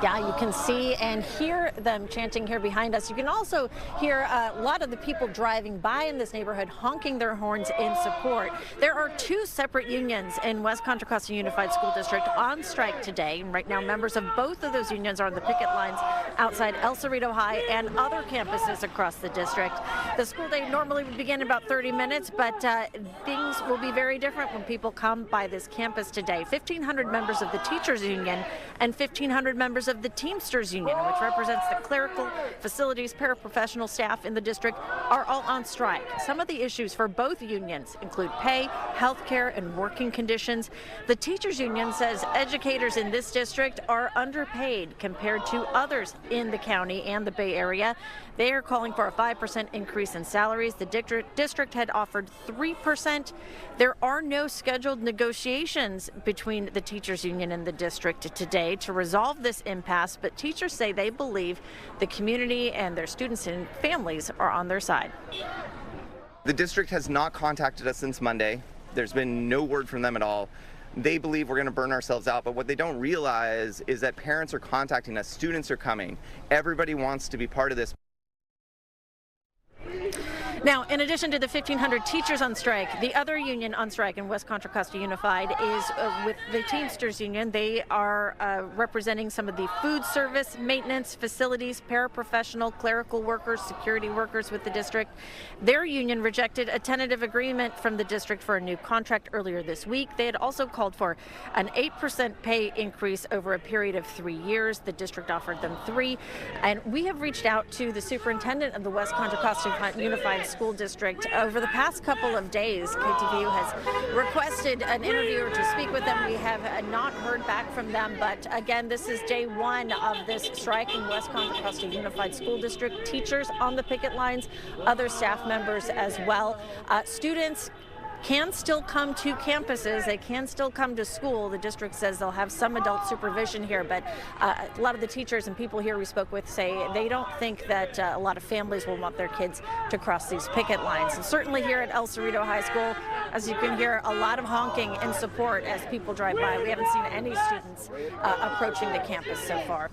Yeah, you can see and hear them chanting here behind us. You can also hear a lot of the people driving by in this neighborhood honking their horns in support. There are 2 separate unions in West Contra Costa Unified School District on strike today. And right now, members of both of those unions are on the picket lines outside El Cerrito High and other campuses across the district. The school day normally would begin in about 30 minutes, but things will be very different when people come by this campus today. 1,500 members of the teachers union and 1,500 members of the Teamsters Union, which represents the clerical, facilities, paraprofessional staff in the district, are all on strike. Some of the issues for both unions include pay, health care, and working conditions. The Teachers Union says educators in this district are underpaid compared to others in the county and the Bay Area. They are calling for a 5% increase in salaries. The district had offered 3%. There are no scheduled negotiations between the Teachers Union and the district today to resolve this impasse, but teachers say they believe the community and their students and families are on their side. The district has not contacted us since Monday. There's been no word from them at all. They believe we're going to burn ourselves out, but what they don't realize is that parents are contacting us, students are coming. Everybody wants to be part of this. Now, in addition to the 1,500 teachers on strike, the other union on strike in West Contra Costa Unified is with the Teamsters Union. They are representing some of the food service, maintenance, facilities, paraprofessional, clerical workers, security workers with the district. Their union rejected a tentative agreement from the district for a new contract earlier this week. They had also called for an 8% pay increase over a period of 3 years. The district offered them 3. And we have reached out to the superintendent of the West Contra Costa Unified School District. Over the past couple of days, KTVU has requested an interviewer to speak with them. We have not heard back from them, but again, this is day 1 of this strike in West Contra Costa Unified School District. Teachers on the picket lines, other staff members as well. Students can still come to campuses. They can still come to school. The district says they'll have some adult supervision here, but a lot of the teachers and people here we spoke with say they don't think that a lot of families will want their kids to cross these picket lines. And certainly here at El Cerrito High School, as you can hear, a lot of honking in support as people drive by. We haven't seen any students approaching the campus so far.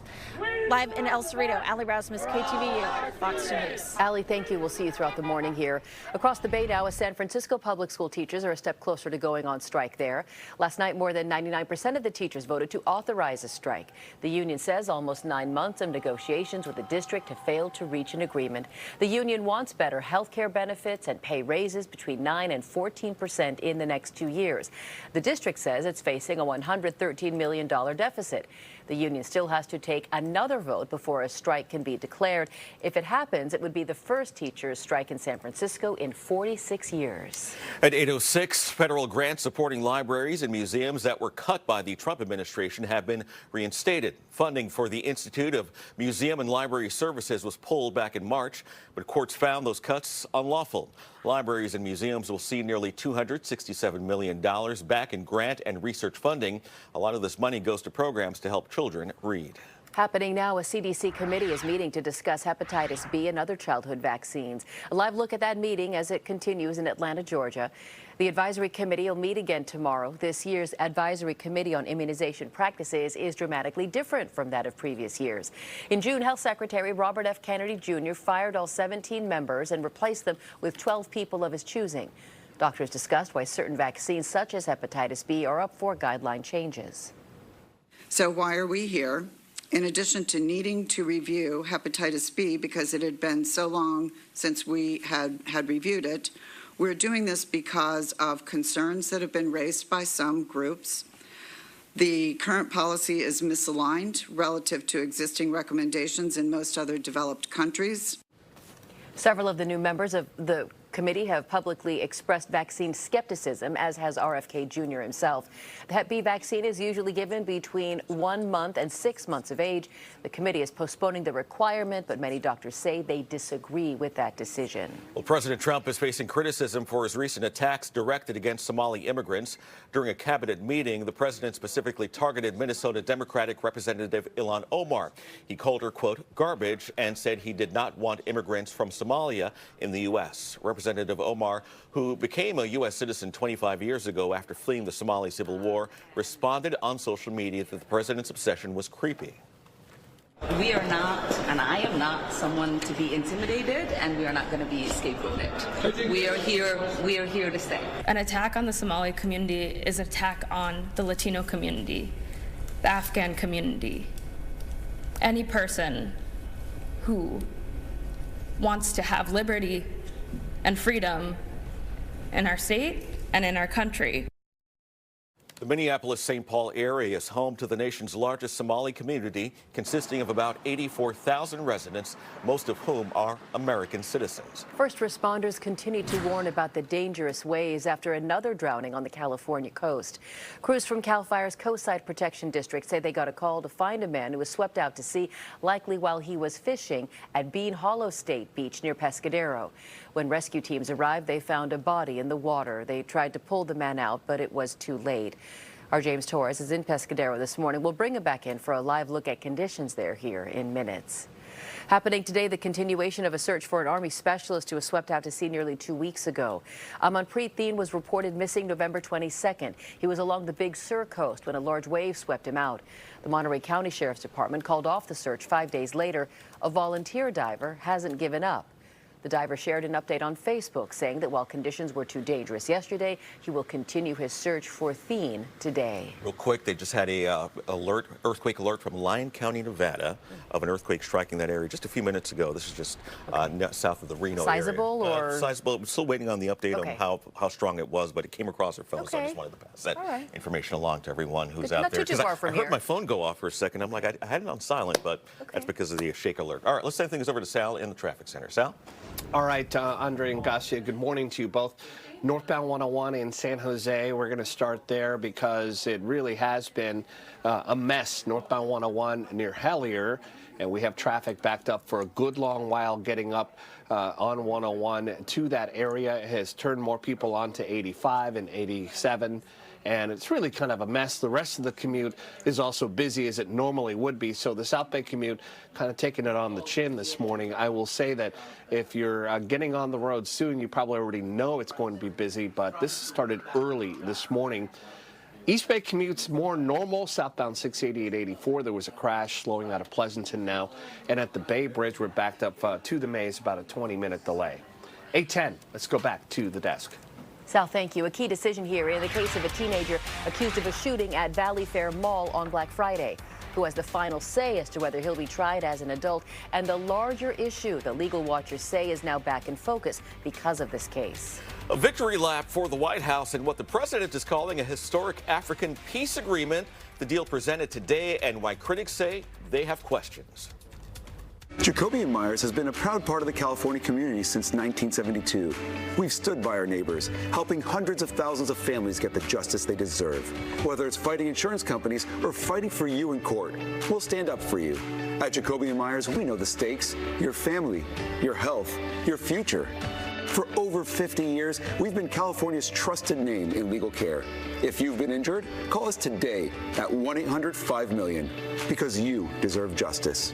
Live in El Cerrito, Allie Erasmus, KTVU, Fox 2 News. Allie, thank you. We'll see you throughout the morning here. Across the Bay now, a San Francisco public school teacher teachers are a step closer to going on strike there. Last night, more than 99% of the teachers voted to authorize a strike. The union says almost 9 months of negotiations with the district have failed to reach an agreement. The union wants better health care benefits and pay raises between 9 and 14% in the next 2 years. The district says it's facing a $113 million deficit. The union still has to take another vote before a strike can be declared. If it happens, it would be the first teachers' strike in San Francisco in 46 years. At 8:06, federal grants supporting libraries and museums that were cut by the Trump administration have been reinstated. Funding for the Institute of Museum and Library Services was pulled back in March, but courts found those cuts unlawful. Libraries and museums will see nearly $267 million back in grant and research funding. A lot of this money goes to programs to help children read. Happening now, a CDC committee is meeting to discuss hepatitis B and other childhood vaccines. A live look at that meeting as it continues in Atlanta, Georgia. The advisory committee will meet again tomorrow. This year's advisory committee on immunization practices is dramatically different from that of previous years. In June, Health Secretary Robert F. Kennedy Jr. fired all 17 members and replaced them with 12 people of his choosing. Doctors discussed why certain vaccines, such as hepatitis B, are up for guideline changes. So why are we here? In addition to needing to review hepatitis B because it had been so long since we had reviewed it, we're doing this because of concerns that have been raised by some groups. The current policy is misaligned relative to existing recommendations in most other developed countries. Several of the new members of the committee have publicly expressed vaccine skepticism, as has RFK Jr. himself. The Hep B vaccine is usually given between 1 month and 6 months of age. The committee is postponing the requirement, but many doctors say they disagree with that decision. Well, President Trump is facing criticism for his recent attacks directed against Somali immigrants. During a cabinet meeting, the president specifically targeted Minnesota Democratic Representative Ilhan Omar. He called her, quote, garbage, and said he did not want immigrants from Somalia in the U.S. Representative Omar, who became a U.S. citizen 25 years ago after fleeing the Somali civil war, responded on social media that the president's obsession was creepy. We are not, and I am not, someone to be intimidated, and we are not going to be scapegoated. We are here to stay. An attack on the Somali community is an attack on the Latino community, the Afghan community. Any person who wants to have liberty and freedom in our state and in our country. The Minneapolis-St. Paul area is home to the nation's largest Somali community, consisting of about 84,000 residents, most of whom are American citizens. First responders continue to warn about the dangerous waves after another drowning on the California coast. Crews from CAL FIRE's Coastside Protection District say they got a call to find a man who was swept out to sea, likely while he was fishing at Bean Hollow State Beach near Pescadero. When rescue teams arrived, they found a body in the water. They tried to pull the man out, but it was too late. Our James Torres is in Pescadero this morning. We'll bring him back in for a live look at conditions there here in minutes. Happening today, the continuation of a search for an Army specialist who was swept out to sea nearly 2 weeks ago. Amanpreet Thien was reported missing November 22nd. He was along the Big Sur coast when a large wave swept him out. The Monterey County Sheriff's Department called off the search 5 days later. A volunteer diver hasn't given up. The diver shared an update on Facebook saying that while conditions were too dangerous yesterday, he will continue his search for Thien today. Real quick, they just had a earthquake alert from Lyon County, Nevada, of an earthquake striking that area just a few minutes ago. This is just south of the Reno Sizable area. or? Sizable. I'm still waiting on the update on how strong it was, but it came across our phone, so I just wanted to pass that information along to everyone who's out there. Not too far from I here. heard my phone go off for a second. I'm like, I had it on silent, but that's because of the shake alert. All right, let's send things over to Sal in the traffic center. Sal? All right, Andre and Garcia, good morning to you both. Northbound 101 in San Jose, we're going to start there because it really has been a mess. Northbound 101 near Hellier, and we have traffic backed up for a good long while getting up on 101 to that area. It has turned more people onto 85 and 87. And it's really kind of a mess. The rest of the commute is also busy as it normally would be. So the South Bay commute kind of taking it on the chin this morning. I will say that if you're getting on the road soon, you probably already know it's going to be busy, but this started early this morning. East Bay commute's more normal. Southbound 688 84, there was a crash slowing out of Pleasanton now. And at the Bay Bridge, we're backed up to the Maze, about a 20-minute delay. 8:10, let's go back to the desk. Sal, thank you. A key decision here in the case of a teenager accused of a shooting at Valley Fair Mall on Black Friday. Who has the final say as to whether he'll be tried as an adult? And the larger issue, the legal watchers say, is now back in focus because of this case. A victory lap for the White House and what the president is calling a historic African peace agreement. The deal presented today and why critics say they have questions. Jacoby and Myers has been a proud part of the California community since 1972. We've stood by our neighbors, helping hundreds of thousands of families get the justice they deserve. Whether it's fighting insurance companies or fighting for you in court, we'll stand up for you. At Jacoby and Myers, we know the stakes: your family, your health, your future. For over 50 years, we've been California's trusted name in legal care. If you've been injured, call us today at 1-800-5-MILLION, because you deserve justice.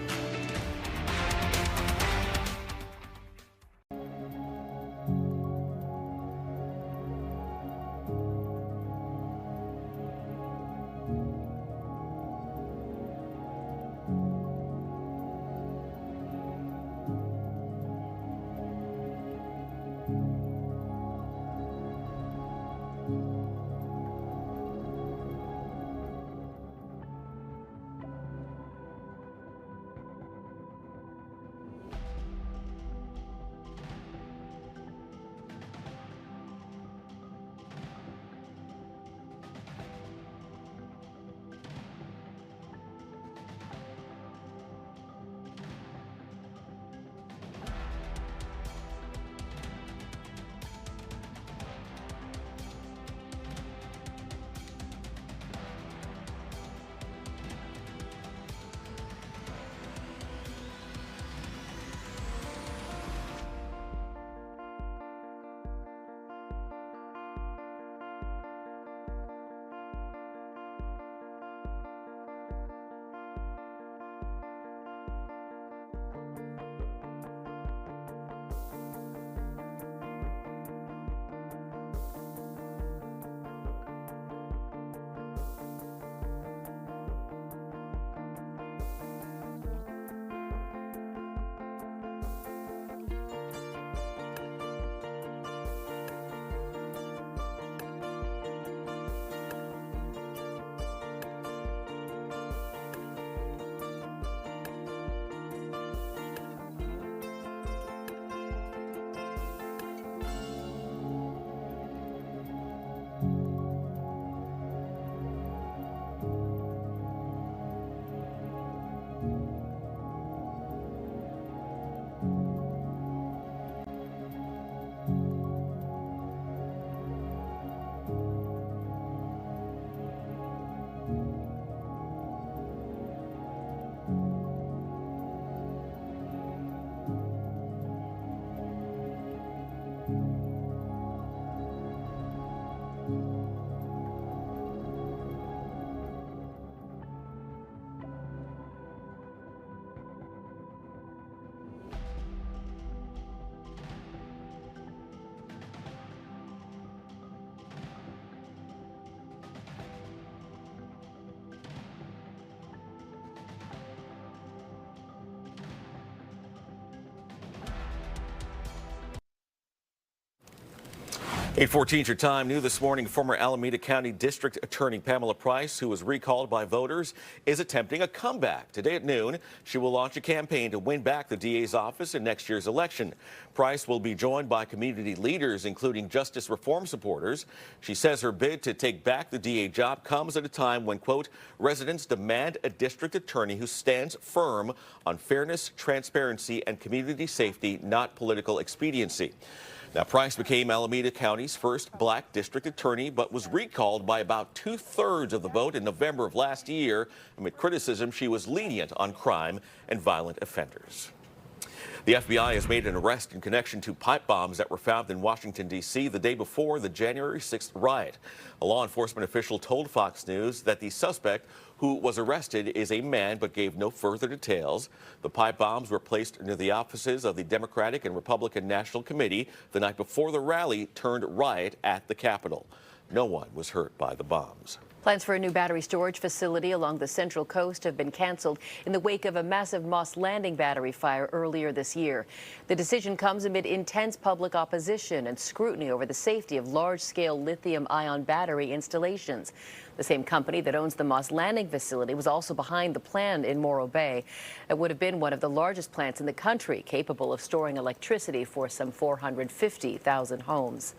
Eight 14 your time. New this morning, former Alameda County District Attorney Pamela Price, who was recalled by voters, is attempting a comeback. Today at noon, she will launch a campaign to win back the DA's office in next year's election. Price will be joined by community leaders, including justice reform supporters. She says her bid to take back the DA job comes at a time when, quote, residents demand a district attorney who stands firm on fairness, transparency, and community safety, not political expediency. Now, Price became Alameda County's first black district attorney, but was recalled by about 2/3 of the vote in November of last year amid criticism she was lenient on crime and violent offenders. The FBI has made an arrest in connection to pipe bombs that were found in Washington, D.C. the day before the January 6th riot. A law enforcement official told Fox News that the suspect who was arrested is a man but gave no further details. The pipe bombs were placed near the offices of the Democratic and Republican National Committee the night before the rally turned riot at the Capitol. No one was hurt by the bombs. Plans for a new battery storage facility along the Central Coast have been canceled in the wake of a massive Moss Landing battery fire earlier this year. The decision comes amid intense public opposition and scrutiny over the safety of large-scale lithium-ion battery installations. The same company that owns the Moss Landing facility was also behind the plan in Morro Bay. It would have been one of the largest plants in the country, capable of storing electricity for some 450,000 homes.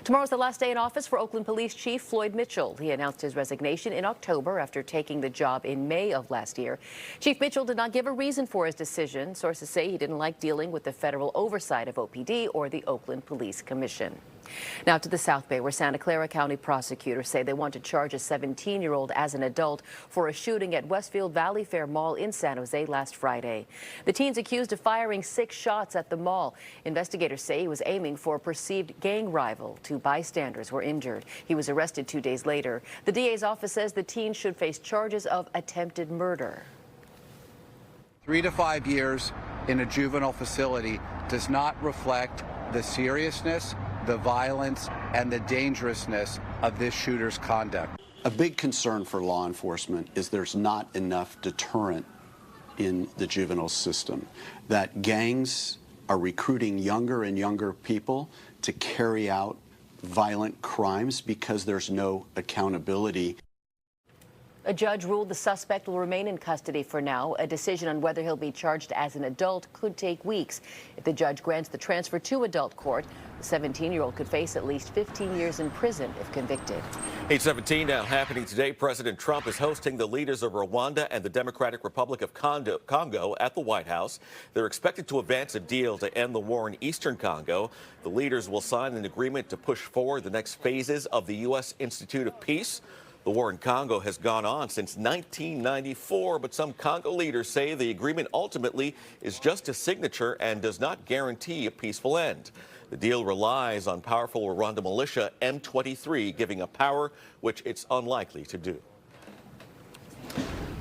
Tomorrow's the last day in office for Oakland Police Chief Floyd Mitchell. He announced his resignation in October after taking the job in May of last year. Chief Mitchell did not give a reason for his decision. Sources say he didn't like dealing with the federal oversight of OPD or the Oakland Police Commission. Now to the South Bay, where Santa Clara County prosecutors say they want to charge a 17-year-old as an adult for a shooting at Westfield Valley Fair Mall in San Jose last Friday. The teen's accused of firing 6 shots at the mall. Investigators say he was aiming for a perceived gang rival. 2 bystanders were injured. He was arrested 2 days later. The DA's office says the teen should face charges of attempted murder. 3 to 5 years in a juvenile facility does not reflect the seriousness, the violence, and the dangerousness of this shooter's conduct. A big concern for law enforcement is there's not enough deterrent in the juvenile system, that gangs are recruiting younger and younger people to carry out violent crimes because there's no accountability. A judge ruled the suspect will remain in custody for now. A decision on whether he'll be charged as an adult could take weeks. If the judge grants the transfer to adult court, the 17-year-old could face at least 15 years in prison if convicted. 8:17 now happening today. President Trump is hosting the leaders of Rwanda and the Democratic Republic of Congo at the White House. They're expected to advance a deal to end the war in eastern Congo. The leaders will sign an agreement to push forward the next phases of the U.S. Institute of Peace. The war in Congo has gone on since 1994, but some Congo leaders say the agreement ultimately is just a signature and does not guarantee a peaceful end. The deal relies on powerful Rwanda militia M23 giving up power, which it's unlikely to do.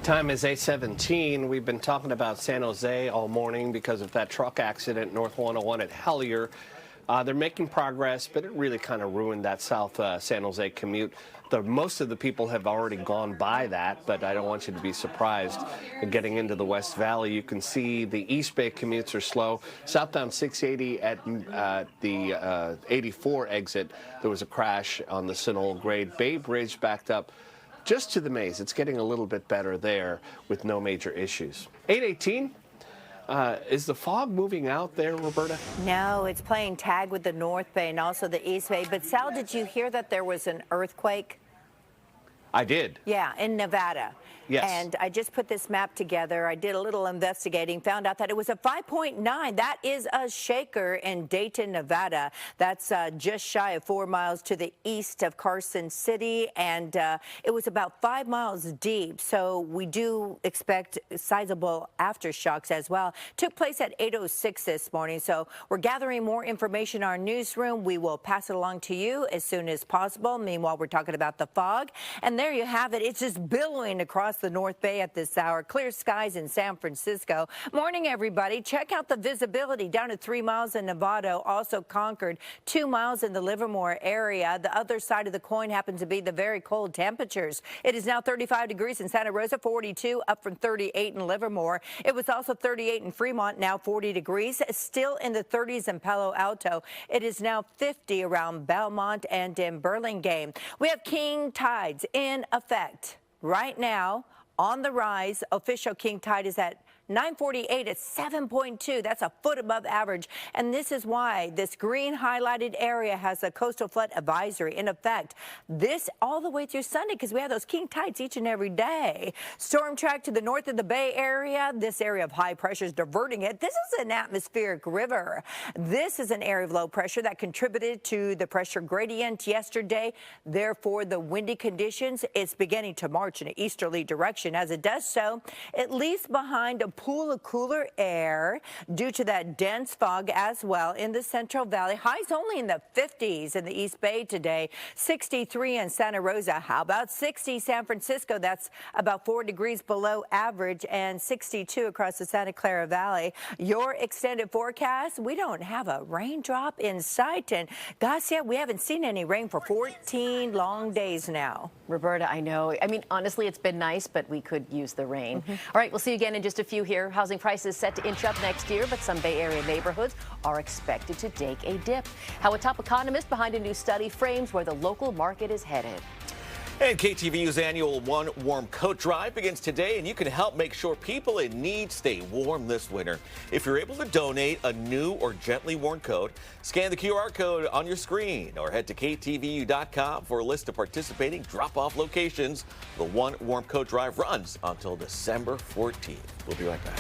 Time is 8:17. We've been talking about San Jose all morning because of that truck accident north 101 at Hellier. They're making progress, but it really kind of ruined that South San Jose commute. Most of the people have already gone by that, but I don't want you to be surprised. Getting into the West Valley, you can see the East Bay commutes are slow. Southbound 680 at the 84 exit, there was a crash on the Sinol grade. Bay Bridge backed up just to the maze. It's getting a little bit better there with no major issues. 8:18. Is the fog moving out there, Roberta? No, it's playing tag with the North Bay and also the East Bay. But Sal, did you hear that there was an earthquake? I did. Yeah, in Nevada. Yes. And I just put this map together. I did a little investigating, found out that it was a 5.9. That is a shaker in Dayton, Nevada. That's just shy of 4 miles to the east of Carson City, and it was about 5 miles deep. So we do expect sizable aftershocks as well. Took place at 8:06 this morning. So we're gathering more information in our newsroom. We will pass it along to you as soon as possible. Meanwhile, we're talking about the fog. And there you have it. It's just billowing across the North Bay at this hour. Clear skies in San Francisco. Morning, everybody. Check out the visibility down to 3 miles in Novato. Also Concord, 2 miles in the Livermore area. The other side of the coin happens to be the very cold temperatures. It is now 35 degrees in Santa Rosa, 42 up from 38 in Livermore. It was also 38 in Fremont, now 40 degrees. Still in the 30s in Palo Alto. It is now 50 around Belmont and in Burlingame. We have king tides in effect right now. On the rise, official king tide is at 9:48 at 7.2. That's a foot above average. And this is why this green highlighted area has a coastal flood advisory in effect this all the way through Sunday, because we have those king tides each and every day. Storm track to the north of the Bay Area. This area of high pressure is diverting it. This is an atmospheric river. This is an area of low pressure that contributed to the pressure gradient yesterday. Therefore, the windy conditions, it's beginning to march in an easterly direction. As it does so, it leaves behind a pool of cooler air due to that dense fog as well in the Central Valley. Highs only in the 50s in the East Bay today. 63 in Santa Rosa. How about 60 San Francisco? That's about 4 degrees below average, and 62 across the Santa Clara Valley. Your extended forecast, we don't have a raindrop in sight. And gosh, yeah, we haven't seen any rain for 14 long days now. Roberta, I know. I mean, honestly, it's been nice, but we could use the rain. All right, we'll see you again in just a few here. Housing prices set to inch up next year, but some Bay Area neighborhoods are expected to take a dip. How a top economist behind a new study frames where the local market is headed. And KTVU's annual One Warm Coat Drive begins today, and you can help make sure people in need stay warm this winter. If you're able to donate a new or gently worn coat, scan the QR code on your screen or head to KTVU.com for a list of participating drop-off locations. The One Warm Coat Drive runs until December 14th. We'll be right back.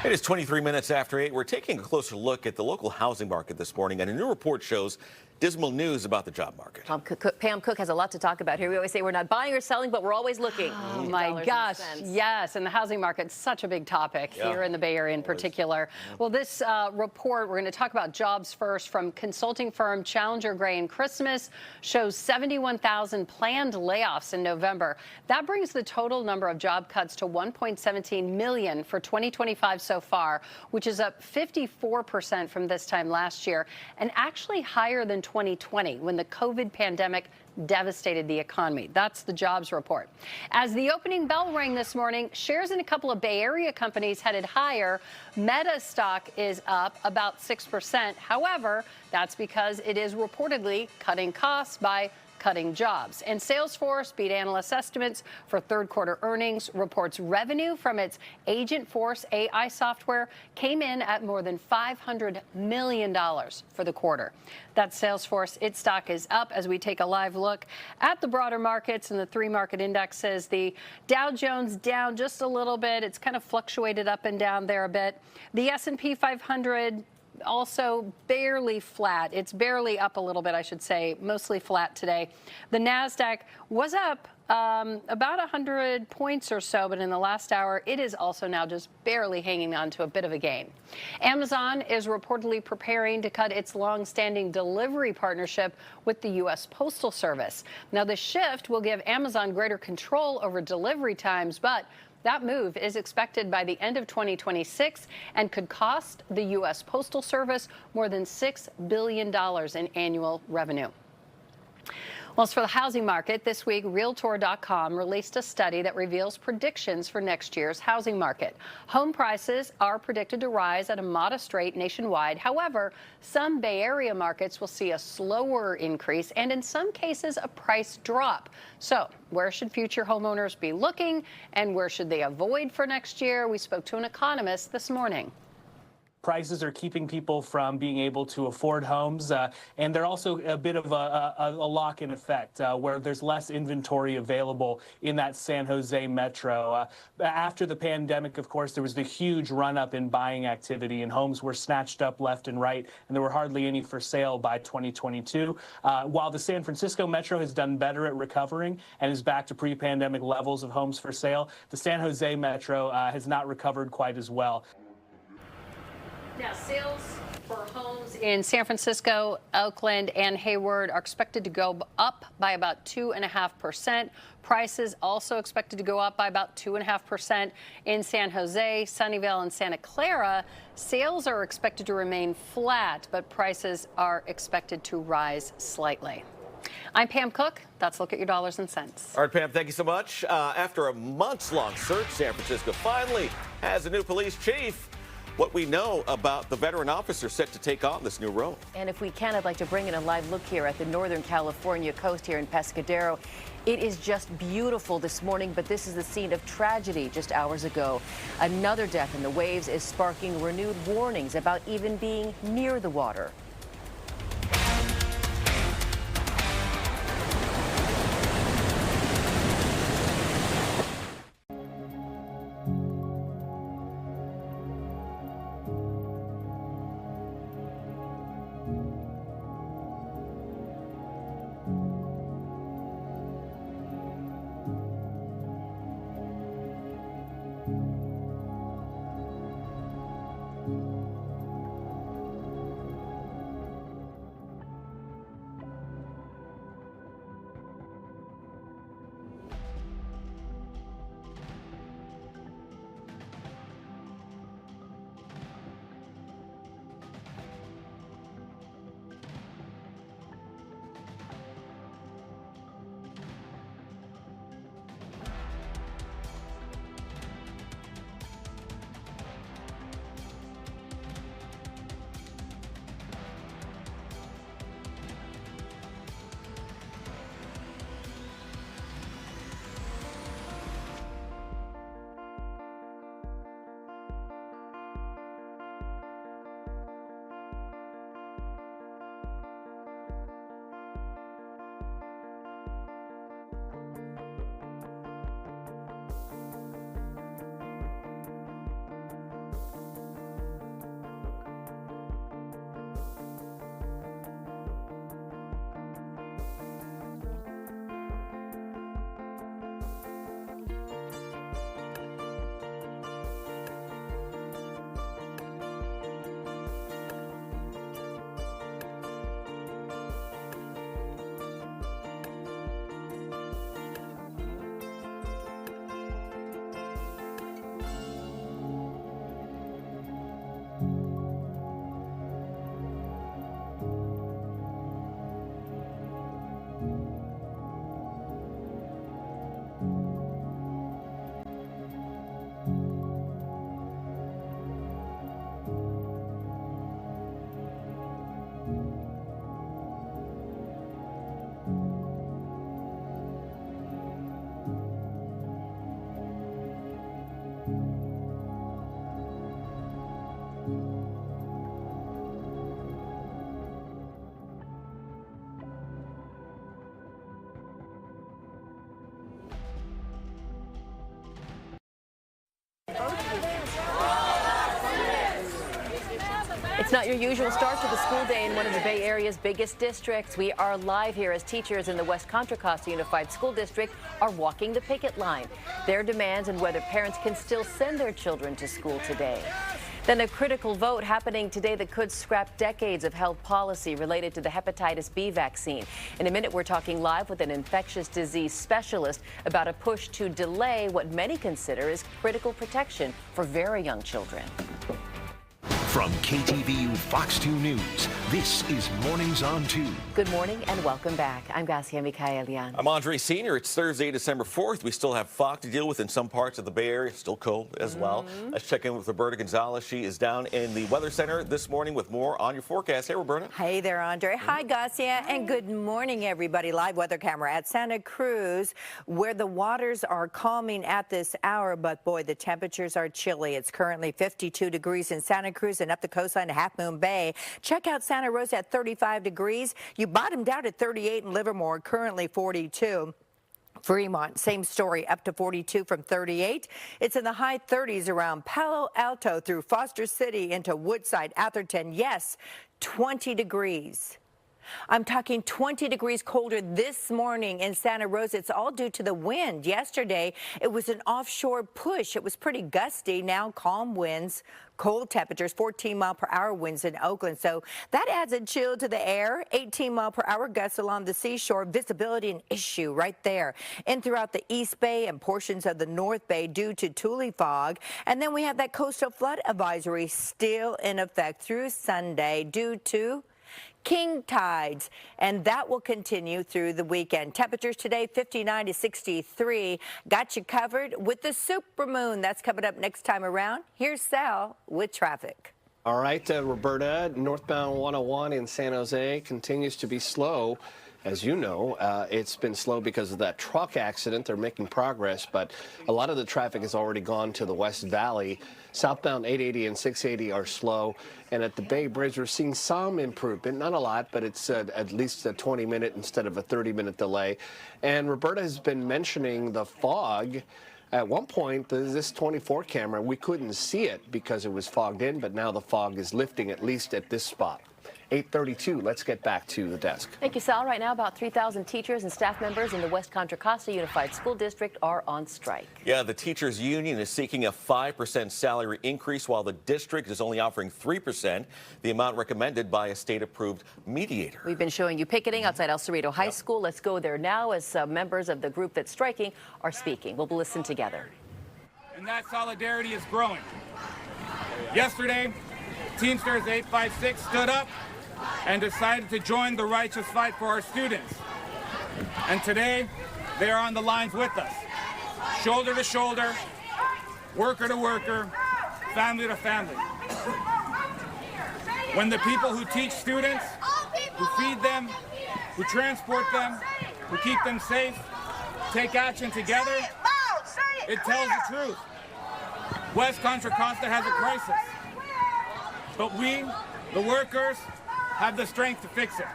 It is 23 minutes after 8. We're taking a closer look at the local housing market this morning, and a new report shows dismal news about the job market. Pam Cook has a lot to talk about here. We always say we're not buying or selling, but we're always looking. Oh my gosh, yes, and the housing market's such a big topic here in the Bay Area in particular. Well, this report, we're going to talk about jobs first, from consulting firm Challenger Gray and Christmas, shows 71,000 planned layoffs in November. That brings the total number of job cuts to 1.17 million for 2025 so far, which is up 54% from this time last year, and actually higher than 2020, when the COVID pandemic devastated the economy. That's the jobs report. As the opening bell rang this morning, shares in a couple of Bay Area companies headed higher. Meta stock is up about 6%. However, that's because it is reportedly cutting costs by cutting jobs. And Salesforce beat analyst estimates for third quarter earnings, reports revenue from its Agentforce AI software came in at more than $500 million for the quarter. That's Salesforce. Its stock is up as we take a live look at the broader markets and the three market indexes. The Dow Jones down just a little bit. It's kind of fluctuated up and down there a bit. The S&P 500 also barely flat. It's barely up a little bit, I should say, mostly flat today. The NASDAQ was up about 100 points or so, but in the last hour, it is also now just barely hanging on to a bit of a gain. Amazon is reportedly preparing to cut its long-standing delivery partnership with the U.S. Postal Service. Now, the shift will give Amazon greater control over delivery times, but that move is expected by the end of 2026 and could cost the U.S. Postal Service more than $6 billion in annual revenue. Well, as for the housing market, this week, Realtor.com released a study that reveals predictions for next year's housing market. Home prices are predicted to rise at a modest rate nationwide. However, some Bay Area markets will see a slower increase and, in some cases, a price drop. So, where should future homeowners be looking, and where should they avoid for next year? We spoke to an economist this morning. Prices are keeping people from being able to afford homes, and they're also a bit of a lock-in effect where there's less inventory available in that San Jose metro. After the pandemic, of course, there was the huge run-up in buying activity, and homes were snatched up left and right, and there were hardly any for sale by 2022. While the San Francisco metro has done better at recovering and is back to pre-pandemic levels of homes for sale, the San Jose metro has not recovered quite as well. Now, sales for homes in San Francisco, Oakland, and Hayward are expected to go up by about 2.5%. Prices also expected to go up by about 2.5%. In San Jose, Sunnyvale, and Santa Clara, sales are expected to remain flat, but prices are expected to rise slightly. I'm Pam Cook. That's a look at your dollars and cents. All right, Pam, thank you so much. After a months-long search, San Francisco finally has a new police chief. What we know about the veteran officer set to take on this new role. And if we can, I'd like to bring in a live look here at the Northern California coast here in Pescadero. It is just beautiful this morning, but this is the scene of tragedy just hours ago. Another death in the waves is sparking renewed warnings about even being near the water. Not your usual start to the school day in one of the Bay Area's biggest districts. We are live here as teachers in the West Contra Costa Unified School District are walking the picket line. Their demands and whether parents can still send their children to school today. Then a critical vote happening today that could scrap decades of health policy related to the hepatitis B vaccine. In a minute, we're talking live with an infectious disease specialist about a push to delay what many consider is critical protection for very young children. From KTVU Fox 2 News, this is Mornings on 2. Good morning and welcome back. I'm Garcia Michaelian. I'm Andre Sr. It's Thursday, December 4th. We still have fog to deal with in some parts of the Bay Area. Still cold as well. Let's check in with Roberta Gonzalez. She is down in the Weather Center this morning with more on your forecast. Hey, Roberta. Hey there, Andre. Hi, Garcia, and good morning, everybody. Live weather camera at Santa Cruz, where the waters are calming at this hour, but boy, the temperatures are chilly. It's currently 52 degrees in Santa Cruz and up the coastline to Half Moon Bay. Check out Santa Rosa at 35 degrees. You bottomed out at 38 in Livermore, currently 42. Fremont, same story, up to 42 from 38. It's in the high 30s around Palo Alto through Foster City into Woodside, Atherton. Yes, 20 degrees. I'm talking 20 degrees colder this morning in Santa Rosa. It's all due to the wind. Yesterday, it was an offshore push. It was pretty gusty. Now calm winds, cold temperatures, 14-mile-per-hour winds in Oakland. So that adds a chill to the air. 18-mile-per-hour gusts along the seashore. Visibility an issue right there. And throughout the East Bay and portions of the North Bay due to Tule fog. And then we have that coastal flood advisory still in effect through Sunday due to king tides, and that will continue through the weekend. Temperatures today 59 to 63. Got you covered with the supermoon. That's coming up next time around. Here's Sal with traffic. All right, Roberta, northbound 101 in San Jose continues to be slow. As you know, it's been slow because of that truck accident. They're making progress, but a lot of the traffic has already gone to the West Valley. Southbound 880 and 680 are slow. And at the Bay Bridge, we're seeing some improvement. Not a lot, but it's at least a 20-minute instead of a 30-minute delay. And Roberta has been mentioning the fog. At one point, this 24 camera, we couldn't see it because it was fogged in, but now the fog is lifting, at least at this spot. 8:32. Let's get back to the desk. Thank you, Sal. Right now, about 3,000 teachers and staff members in the West Contra Costa Unified School District are on strike. Yeah, the teachers union is seeking a 5% salary increase, while the district is only offering 3%, the amount recommended by a state-approved mediator. We've been showing you picketing outside El Cerrito High School. Let's go there now as members of the group that's striking are speaking. We'll listen together. And that solidarity is growing. Yesterday, Teamsters 856 stood up and decided to join the righteous fight for our students. And today, they are on the lines with us, shoulder to shoulder, worker to worker, family to family. When the people who teach students, who feed them, who transport them, who keep them safe, take action together, it tells the truth. West Contra Costa has a crisis, but we, the workers, have the strength to fix it.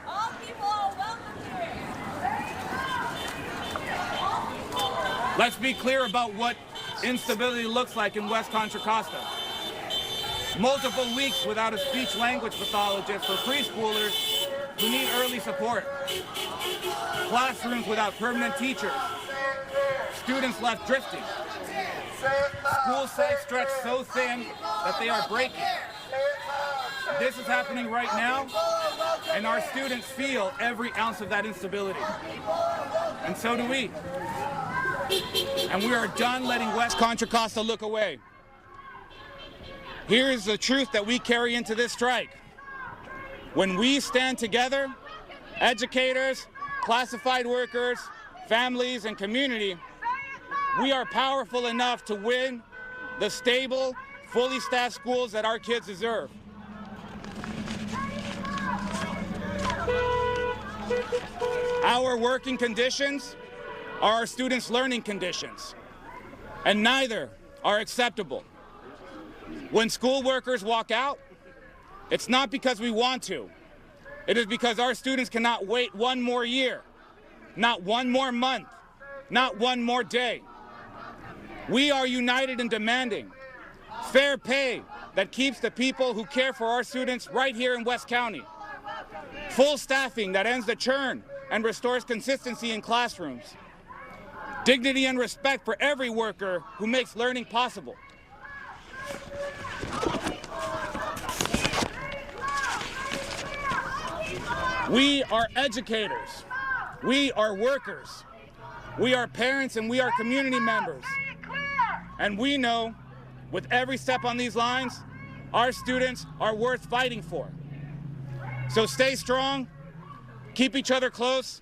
Let's be clear about what instability looks like in West Contra Costa. Multiple weeks without a speech-language pathologist for preschoolers who need early support. Classrooms without permanent teachers. Students left drifting. School sites stretched so thin that they are breaking. This is happening right now, and our students feel every ounce of that instability. And so do we. And we are done letting West Contra Costa look away. Here is the truth that we carry into this strike. When we stand together, educators, classified workers, families, and community, we are powerful enough to win the stable, fully staffed schools that our kids deserve. Our working conditions are our students' learning conditions, and neither are acceptable. When school workers walk out, it's not because we want to. It is because our students cannot wait one more year, not one more month, not one more day. We are united in demanding Fair pay that keeps the people who care for our students right here in West County. Full staffing that ends the churn and restores consistency in classrooms. Dignity and respect for every worker who makes learning possible. We are educators. We are workers. We are parents and we are community members. And we know with every step on these lines, our students are worth fighting for. So stay strong, keep each other close,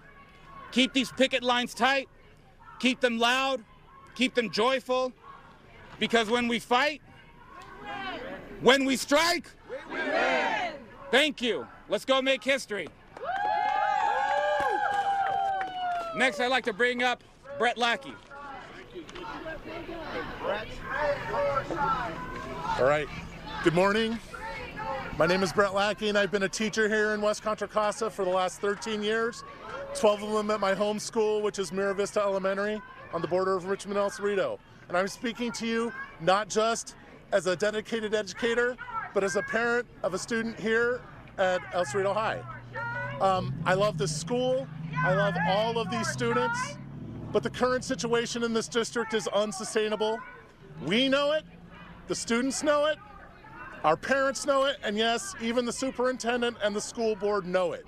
keep these picket lines tight, keep them loud, keep them joyful, because when we fight, when we strike, we win. Thank you. Let's go make history. Next, I'd like to bring up Brett Lackey. All right. Good morning. My name is Brett Lackey, and I've been a teacher here in West Contra Costa for the last 13 years, 12 of them at my home school, which is Mira Vista Elementary on the border of Richmond and El Cerrito. And I'm speaking to you not just as a dedicated educator, but as a parent of a student here at El Cerrito High. I love this school. I love all of these students, but the current situation in this district is unsustainable. We know it, the students know it, our parents know it, and yes, even the superintendent and the school board know it.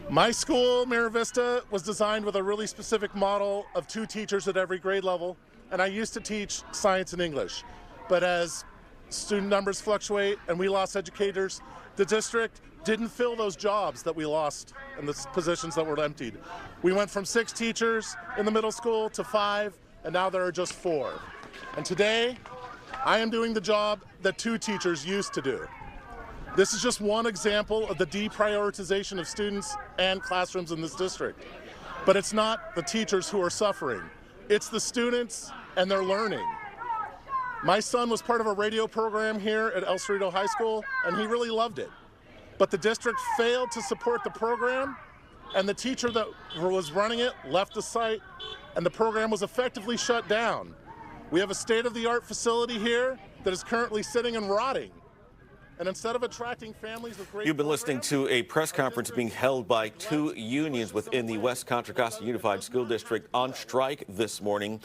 My school, Mira Vista, was designed with a really specific model of 2 teachers at every grade level, and I used to teach science and English. But as student numbers fluctuate and we lost educators, the district didn't fill those jobs that we lost and the positions that were emptied. We went from 6 teachers in the middle school to 5, and now there are just 4. And today, I am doing the job that 2 teachers used to do. This is just one example of the deprioritization of students and classrooms in this district. But it's not the teachers who are suffering. It's the students and their learning. My son was part of a radio program here at El Cerrito High School, and he really loved it. But the district failed to support the program, and the teacher that was running it left the site, and the program was effectively shut down. We have a state-of-the-art facility here that is currently sitting and rotting. And instead of attracting families with great You've been listening to a press conference being held by 2 unions within the West Contra Costa Unified School District on strike this morning.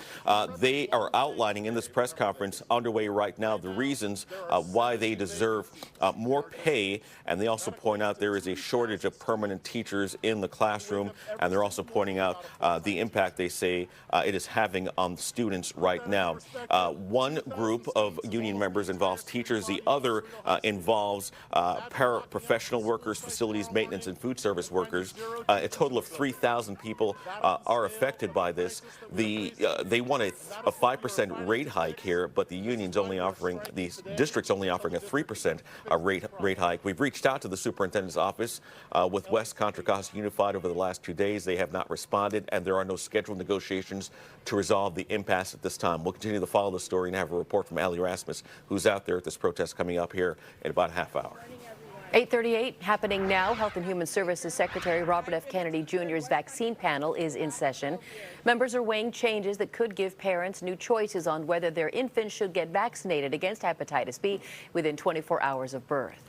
They are outlining in this press conference underway right now the reasons why they deserve more pay, and they also point out there is a shortage of permanent teachers in the classroom, and they're also pointing out the impact they say it is having on students right now. One group of union members involves teachers, the other involves paraprofessional workers, facilities maintenance, and food service workers. A total of 3,000 people are affected by this. They want a 5% rate hike here, but the union's only offering, the district's only offering a 3% rate hike. We've reached out to the superintendent's office with West Contra Costa Unified over the last 2 days. They have not responded, and there are no scheduled negotiations to resolve the impasse at this time. We'll continue to follow the story and have a report from Allie Rasmus, who's out there at this protest coming up here in about a half hour. 8:38 happening now. Health and Human Services Secretary Robert F. Kennedy Jr.'s vaccine panel is in session. Members are weighing changes that could give parents new choices on whether their infants should get vaccinated against hepatitis B within 24 hours of birth.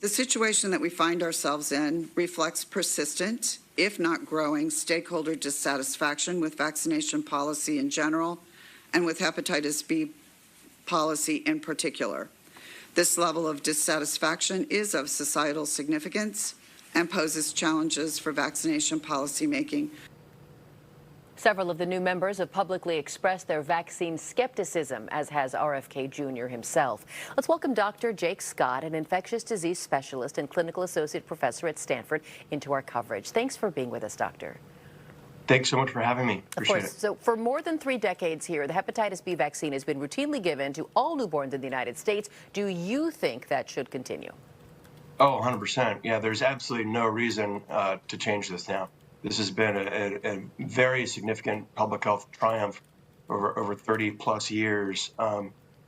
The situation that we find ourselves in reflects persistent, if not growing, stakeholder dissatisfaction with vaccination policy in general and with hepatitis B policy in particular. This level of dissatisfaction is of societal significance and poses challenges for vaccination policy making. Several of the new members have publicly expressed their vaccine skepticism, as has RFK Jr. himself. Let's welcome Dr. Jake Scott, an infectious disease specialist and clinical associate professor at Stanford, into our coverage. Thanks for being with us, Doctor. Thanks so much for having me. Appreciate of course. it. So for more than 3 decades here, the hepatitis B vaccine has been routinely given to all newborns in the United States. Do you think that should continue? Oh, 100%. Yeah, there's absolutely no reason to change this now. This has been a very significant public health triumph over 30 plus years.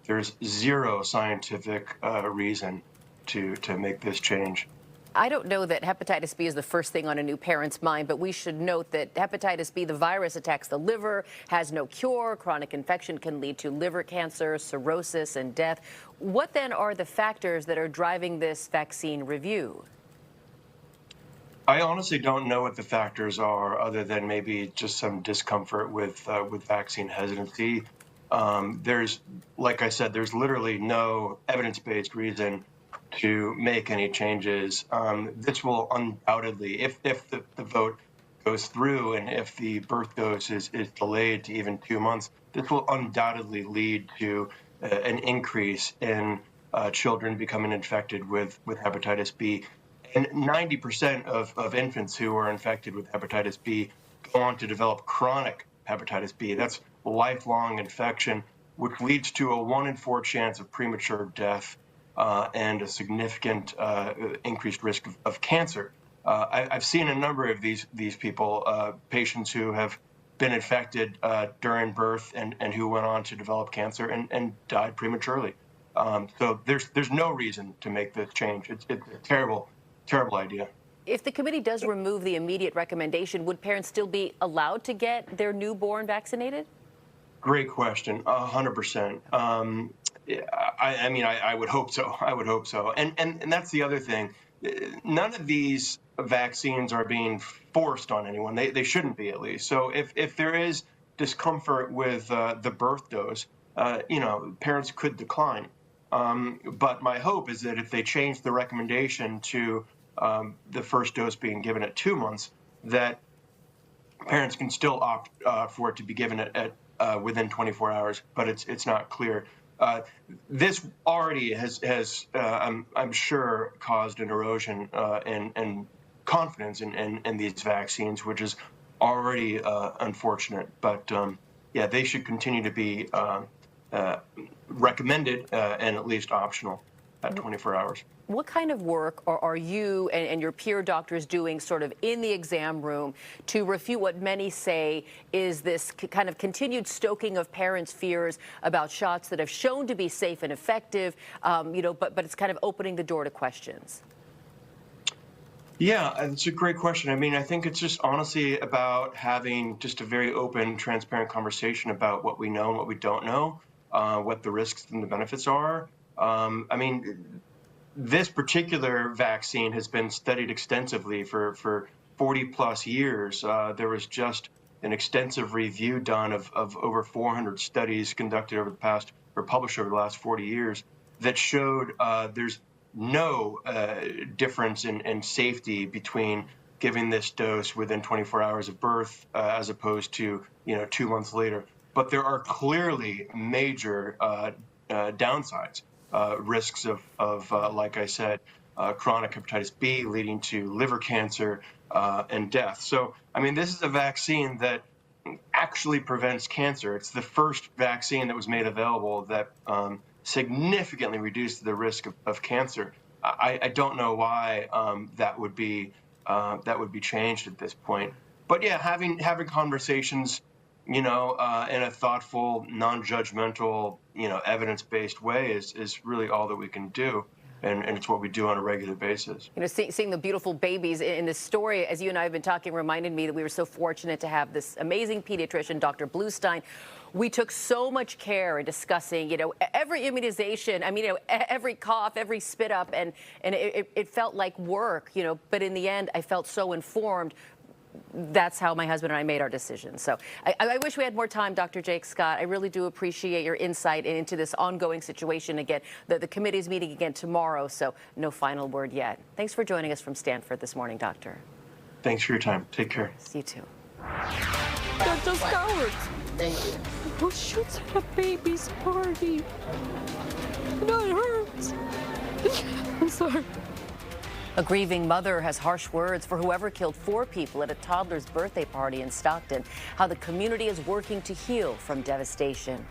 There's zero scientific reason to make this change. I don't know that hepatitis B is the first thing on a new parent's mind, but we should note that hepatitis B, the virus, attacks the liver, has no cure. Chronic infection can lead to liver cancer, cirrhosis, and death. What then are the factors that are driving this vaccine review? I honestly don't know what the factors are, other than maybe just some discomfort with vaccine hesitancy. There's, like I said, there's literally no evidence-based reason to make any changes. This will undoubtedly, if the vote goes through and if the birth dose is delayed to even 2 months, this will undoubtedly lead to an increase in children becoming infected with hepatitis B. And 90% of infants who are infected with hepatitis B go on to develop chronic hepatitis B. That's lifelong infection, which leads to a 1 in 4 chance of premature death and a significant increased risk of cancer. I've seen a number of these people, patients who have been infected during birth and who went on to develop cancer and died prematurely. So there's no reason to make this change. It's a terrible idea. If the committee does remove the immediate recommendation, would parents still be allowed to get their newborn vaccinated? Great question. 100%. I mean, I would hope so. I would hope so. And that's the other thing. None of these vaccines are being forced on anyone. They shouldn't be, at least. So if there is discomfort with the birth dose, parents could decline. But my hope is that if they change the recommendation to the first dose being given at 2 months, that parents can still opt for it to be given at within 24 hours, but it's not clear. This already has I'm sure, caused an erosion in confidence in these vaccines, which is already unfortunate. But yeah, they should continue to be recommended and at least optional at 24 hours. What kind of work are you and your peer doctors doing sort of in the exam room to refute what many say is this kind of continued stoking of parents' fears about shots that have shown to be safe and effective, but it's kind of opening the door to questions? Yeah, it's a great question. I mean, I think it's just honestly about having just a very open, transparent conversation about what we know and what we don't know, what the risks and the benefits are. I mean, this particular vaccine has been studied extensively for 40 plus years. There was just an extensive review done of over 400 studies conducted over the past, or published over the last 40 years, that showed there's no difference in safety between giving this dose within 24 hours of birth as opposed to 2 months later. But there are clearly major downsides. Risks of like I said, chronic hepatitis B leading to liver cancer and death. So, I mean, this is a vaccine that actually prevents cancer. It's the first vaccine that was made available that significantly reduced the risk of cancer. I don't know why that would be changed at this point. But yeah, having conversations, in a thoughtful, non-judgmental, evidence-based way is really all that we can do. And it's what we do on a regular basis. Seeing the beautiful babies in this story, as you and I have been talking, reminded me that we were so fortunate to have this amazing pediatrician, Dr. Bluestein. We took so much care in discussing, every immunization. I mean, every cough, every spit up, and it felt like work, But in the end, I felt so informed. That's how my husband and I made our decision. So I wish we had more time, Dr. Jake Scott. I really do appreciate your insight into this ongoing situation. Again, the committee is meeting again tomorrow, so no final word yet. Thanks for joining us from Stanford this morning, Doctor. Thanks for your time. Take care. See you too. Dr. Scott. Thank you. Who shoots at a baby's party? No, it hurts. I'm sorry. A grieving mother has harsh words for whoever killed 4 people at a toddler's birthday party in Stockton. How the community is working to heal from devastation.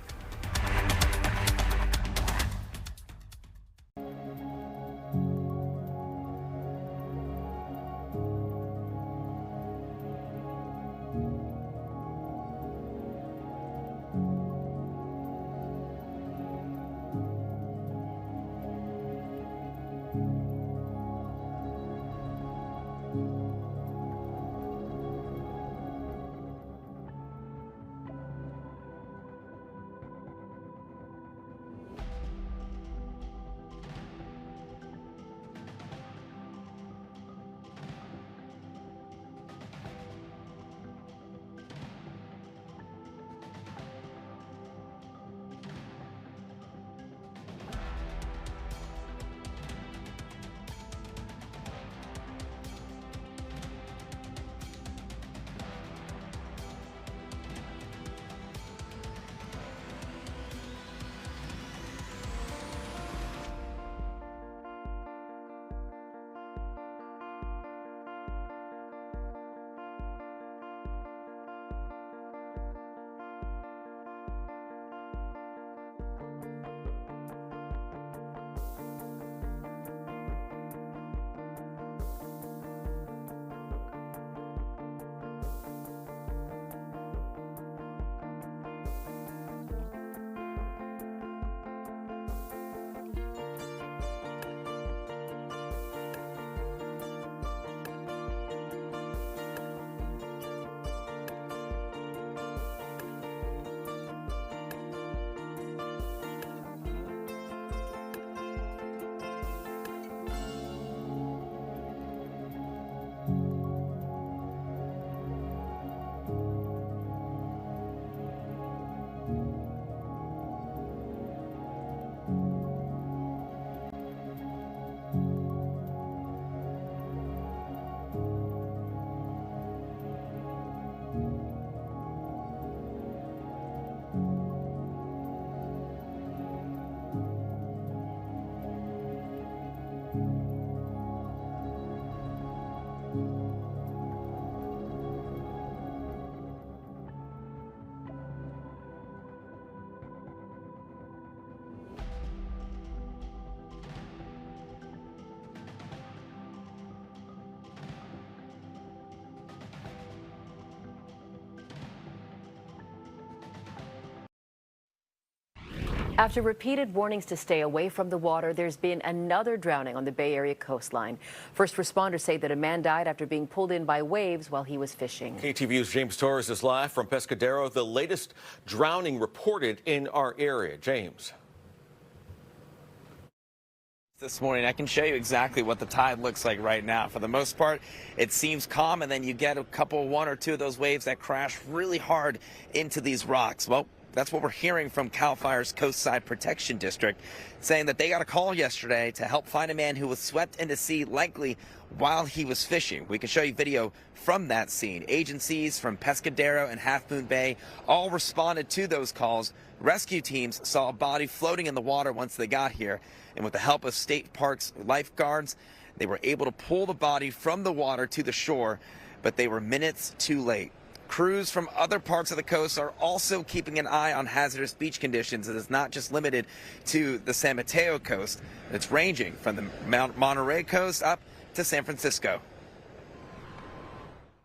After repeated warnings to stay away from the water, there's been another drowning on the Bay Area coastline. First responders say that a man died after being pulled in by waves while he was fishing. KTVU's James Torres is live from Pescadero. The latest drowning reported in our area. James. This morning, I can show you exactly what the tide looks like right now. For the most part, it seems calm, and then you get one or two of those waves that crash really hard into these rocks. Well, that's what we're hearing from CAL FIRE's Coastside Protection District, saying that they got a call yesterday to help find a man who was swept into sea, likely while he was fishing. We can show you video from that scene. Agencies from Pescadero and Half Moon Bay all responded to those calls. Rescue teams saw a body floating in the water once they got here, and with the help of state parks lifeguards, they were able to pull the body from the water to the shore, but they were minutes too late. Crews from other parts of the coast are also keeping an eye on hazardous beach conditions. It is not just limited to the San Mateo coast. It's ranging from the Monterey coast up to San Francisco.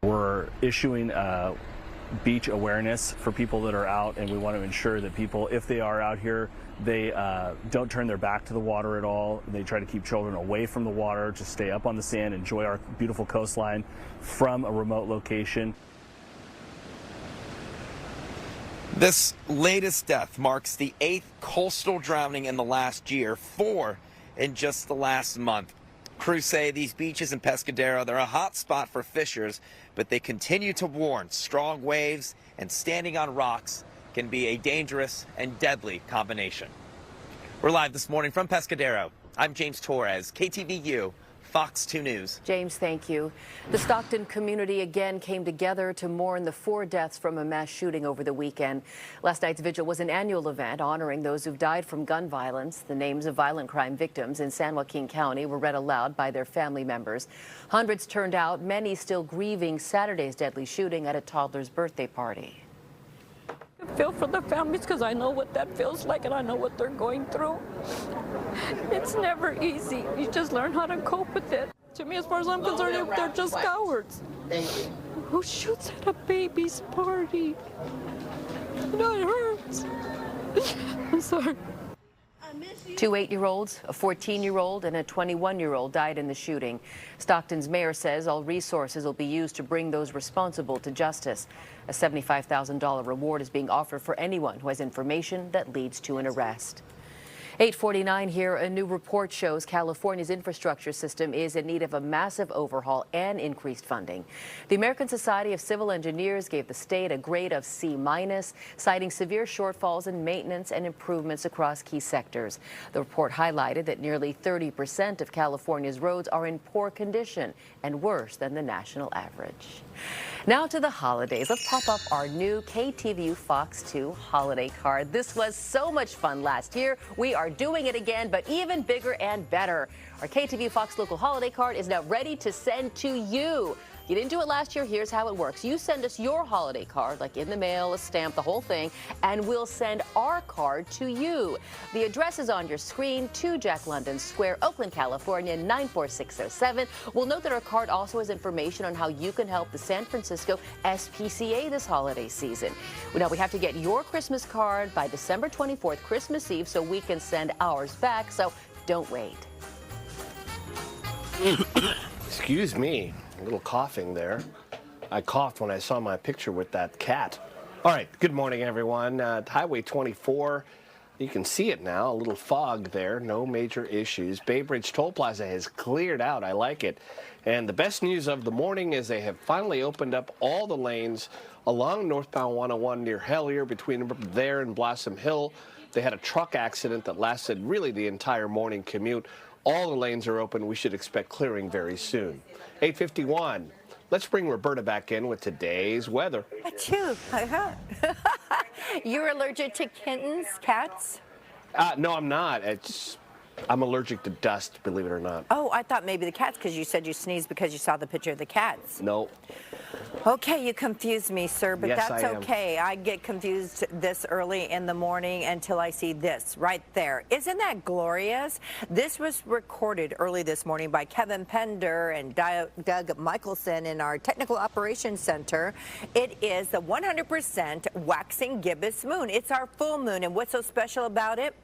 We're issuing beach awareness for people that are out, and we want to ensure that people, if they are out here, they don't turn their back to the water at all. They try to keep children away from the water, to stay up on the sand, enjoy our beautiful coastline from a remote location. This latest death marks the 8th coastal drowning in the last year, 4 in just the last month. Crews say these beaches in Pescadero, they're a hot spot for fishers, but they continue to warn strong waves and standing on rocks can be a dangerous and deadly combination. We're live this morning from Pescadero. I'm James Torres, KTVU, Fox 2 News. James, thank you. The Stockton community again came together to mourn the 4 deaths from a mass shooting over the weekend. Last night's vigil was an annual event honoring those who've died from gun violence. The names of violent crime victims in San Joaquin County were read aloud by their family members. Hundreds turned out, many still grieving Saturday's deadly shooting at a toddler's birthday party. I feel for the families because I know what that feels like and I know what they're going through. It's never easy. You just learn how to cope with it. To me, as far as I'm concerned, they're just cowards. Thank you. Who shoots at a baby's party? No, it hurts. I'm sorry. 2 8-year-olds, a 14-year-old, and a 21-year-old died in the shooting. Stockton's mayor says all resources will be used to bring those responsible to justice. A $75,000 reward is being offered for anyone who has information that leads to an arrest. 8:49 here. A new report shows California's infrastructure system is in need of a massive overhaul and increased funding. The American Society of Civil Engineers gave the state a grade of C-, citing severe shortfalls in maintenance and improvements across key sectors. The report highlighted that nearly 30% of California's roads are in poor condition and worse than the national average. Now to the holidays. Let's pop up our new KTVU Fox 2 holiday card. This was so much fun last year. We are doing it again, but even bigger and better. Our KTVU Fox local holiday card is now ready to send to you. You didn't do it last year. Here's how it works. You send us your holiday card, like in the mail, a stamp, the whole thing, and we'll send our card to you. The address is on your screen, 2 Jack London Square, Oakland, California, 94607. We'll note that our card also has information on how you can help the San Francisco SPCA this holiday season. Now, we have to get your Christmas card by December 24th, Christmas Eve, so we can send ours back, so don't wait. Excuse me, a little coughing there. I coughed when I saw my picture with that cat. All right, good morning, everyone. Highway 24, you can see it now, a little fog there, no major issues. Bay Bridge Toll Plaza has cleared out. I like it. And the best news of the morning is they have finally opened up all the lanes along northbound 101 near Hellier, between there and Blossom Hill. They had a truck accident that lasted really the entire morning commute. All the lanes are open. We should expect clearing very soon. 8:51. Let's bring Roberta back in with today's weather. Achoo. You're allergic to kittens, cats? No, I'm not. It's I'm allergic to dust, believe it or not. Oh, I thought maybe the cats, because you said you sneezed because you saw the picture of the cats. No. Okay, you confused me, sir, but Yes, that's I am. okay. I get confused this early in the morning until I see this right there. Isn't that glorious? This was recorded early this morning by Kevin Pender and Doug Michelson in our Technical Operations Center. It is the 100% waxing gibbous moon. It's our full moon, and what's so special about it?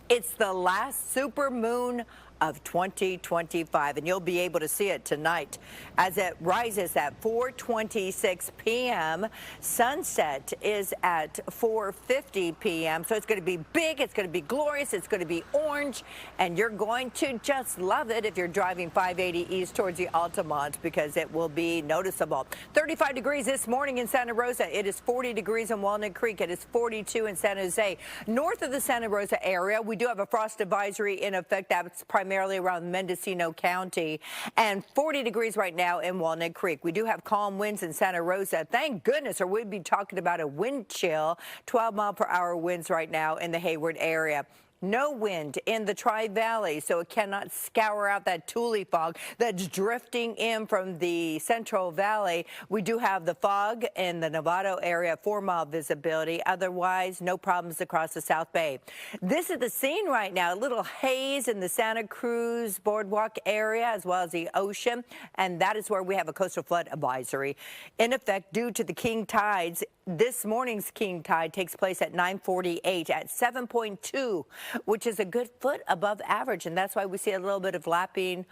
It's the last super moon of 2025, and you'll be able to see it tonight as it rises at 4:26 p.m. Sunset is at 4:50 p.m. So it's going to be big, it's going to be glorious, it's going to be orange, and you're going to just love it if you're driving 580 east towards the Altamont, because it will be noticeable. 35 degrees this morning in Santa Rosa. It is 40 degrees in Walnut Creek. It is 42 in San Jose. North of the Santa Rosa area, we do have a frost advisory in effect. That's primarily around Mendocino County, and 40 degrees right now in Walnut Creek. We do have calm winds in Santa Rosa. Thank goodness, or we'd be talking about a wind chill. 12-mile-per-hour winds right now in the Hayward area. No wind in the Tri-Valley, so it cannot scour out that Thule fog that's drifting in from the Central Valley. We do have the fog in the Novato area, 4-mile visibility. Otherwise, no problems across the South Bay. This is the scene right now. A little haze in the Santa Cruz Boardwalk area, as well as the ocean, and that is where we have a coastal flood advisory in effect due to the king tides. This morning's king tide takes place at 9:48 at 7.2, which is a good foot above average, and that's why we see a little bit of lapping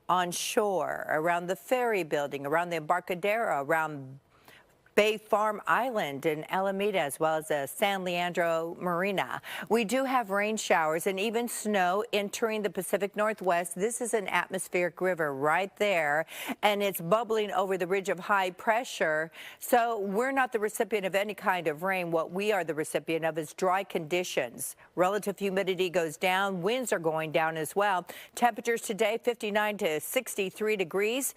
on shore, around the ferry building, around the Embarcadero, around Bay Farm Island in Alameda, as well as the San Leandro Marina. We do have rain showers and even snow entering the Pacific Northwest. This is an atmospheric river right there, and it's bubbling over the ridge of high pressure. So we're not the recipient of any kind of rain. What we are the recipient of is dry conditions. Relative humidity goes down. Winds are going down as well. Temperatures today, 59 to 63 degrees.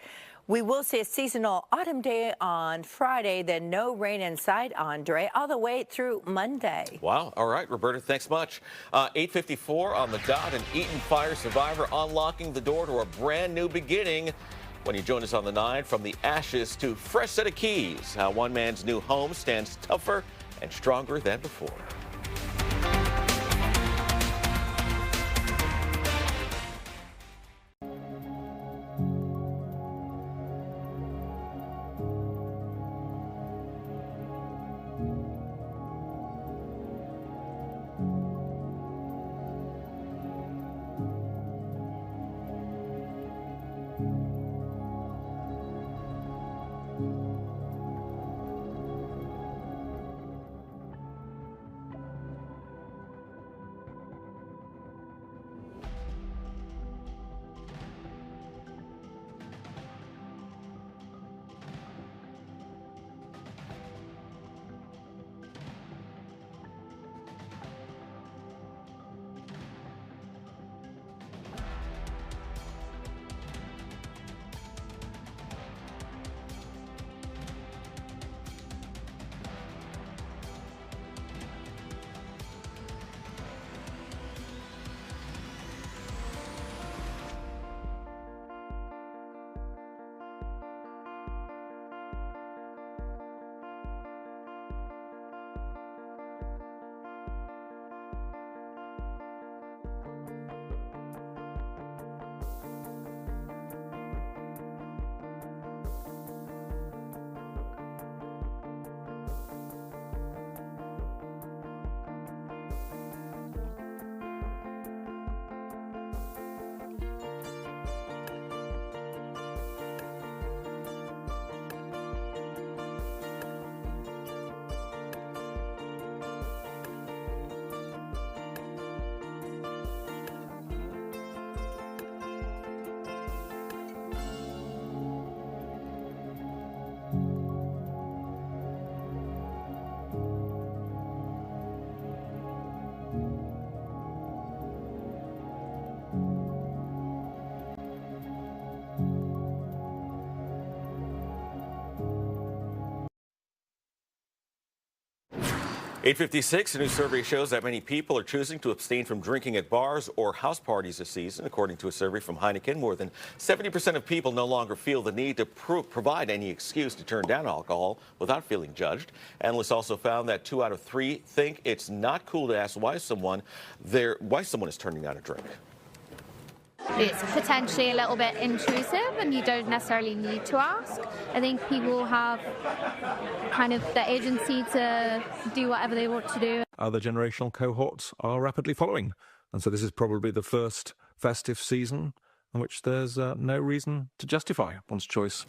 We will see a seasonal autumn day on Friday, then no rain in sight, Andre, all the way through Monday. Wow. All right, Roberta, thanks much. 8:54 on the dot, an Eaton fire survivor unlocking the door to a brand new beginning. When you join us on the 9, from the ashes to fresh set of keys, how one man's new home stands tougher and stronger than before. 8:56, a new survey shows that many people are choosing to abstain from drinking at bars or house parties this season. According to a survey from Heineken, more than 70% of people no longer feel the need to provide any excuse to turn down alcohol without feeling judged. Analysts also found that 2 out of 3 think it's not cool to ask why someone is turning down a drink. It's potentially a little bit intrusive and you don't necessarily need to ask. I think people have kind of the agency to do whatever they want to do. Other generational cohorts are rapidly following, and so this is probably the first festive season in which there's no reason to justify one's choice.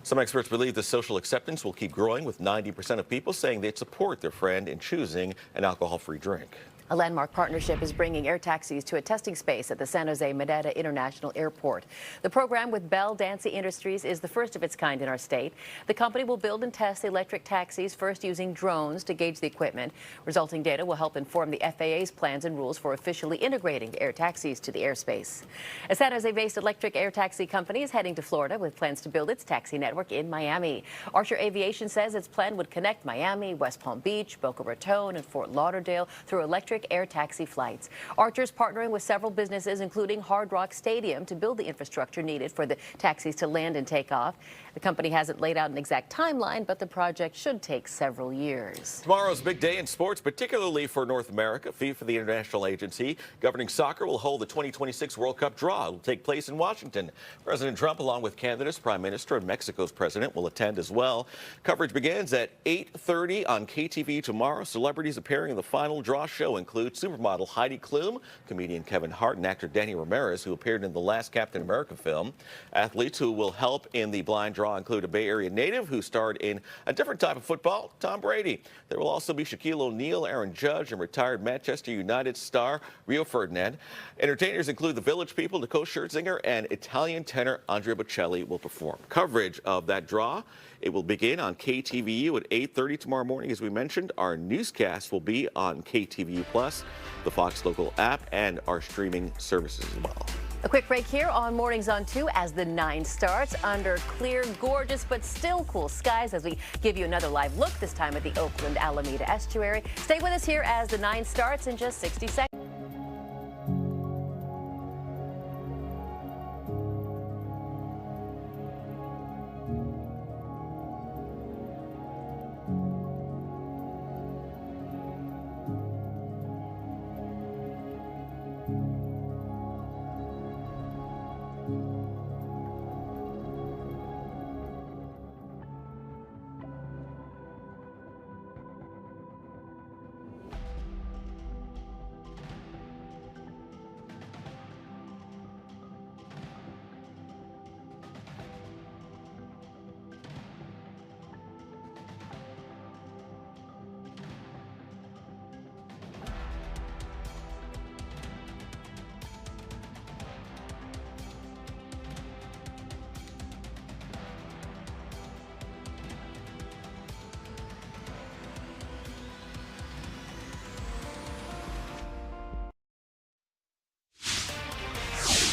Some experts believe the social acceptance will keep growing, with 90% of people saying they'd support their friend in choosing an alcohol-free drink. A landmark partnership is bringing air taxis to a testing space at the San Jose Madera International Airport. The program with Bell Dancy Industries is the first of its kind in our state. The company will build and test electric taxis, first using drones to gauge the equipment. Resulting data will help inform the FAA's plans and rules for officially integrating air taxis to the airspace. A San Jose-based electric air taxi company is heading to Florida with plans to build its taxi network in Miami. Archer Aviation says its plan would connect Miami, West Palm Beach, Boca Raton, and Fort Lauderdale through electric air taxi flights. Archer's partnering with several businesses, including Hard Rock Stadium, to build the infrastructure needed for the taxis to land and take off. The company hasn't laid out an exact timeline, but the project should take several years. Tomorrow's a big day in sports, particularly for North America. FIFA, the international agency governing soccer, will hold the 2026 World Cup draw. It will take place in Washington. President Trump, along with Canada's Prime Minister and Mexico's President, will attend as well. Coverage begins at 8:30 on KTVU tomorrow. Celebrities appearing in the final draw show include supermodel Heidi Klum, comedian Kevin Hart, and actor Danny Ramirez, who appeared in the last Captain America film. Athletes who will help in the blind draw include a Bay Area native who starred in a different type of football, Tom Brady. There will also be Shaquille O'Neal, Aaron Judge, and retired Manchester United star Rio Ferdinand. Entertainers include the Village People, Nicole Scherzinger, and Italian tenor Andrea Bocelli will perform. Coverage of that draw, it will begin on KTVU at 8:30 tomorrow morning. As we mentioned, our newscast will be on KTVU Plus, the Fox local app, and our streaming services as well. A quick break here on Mornings on 2 as the 9 starts under clear, gorgeous, but still cool skies as we give you another live look, this time at the Oakland Alameda Estuary. Stay with us here as the 9 starts in just 60 seconds.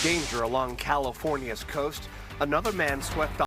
Danger along California's coast. Another man swept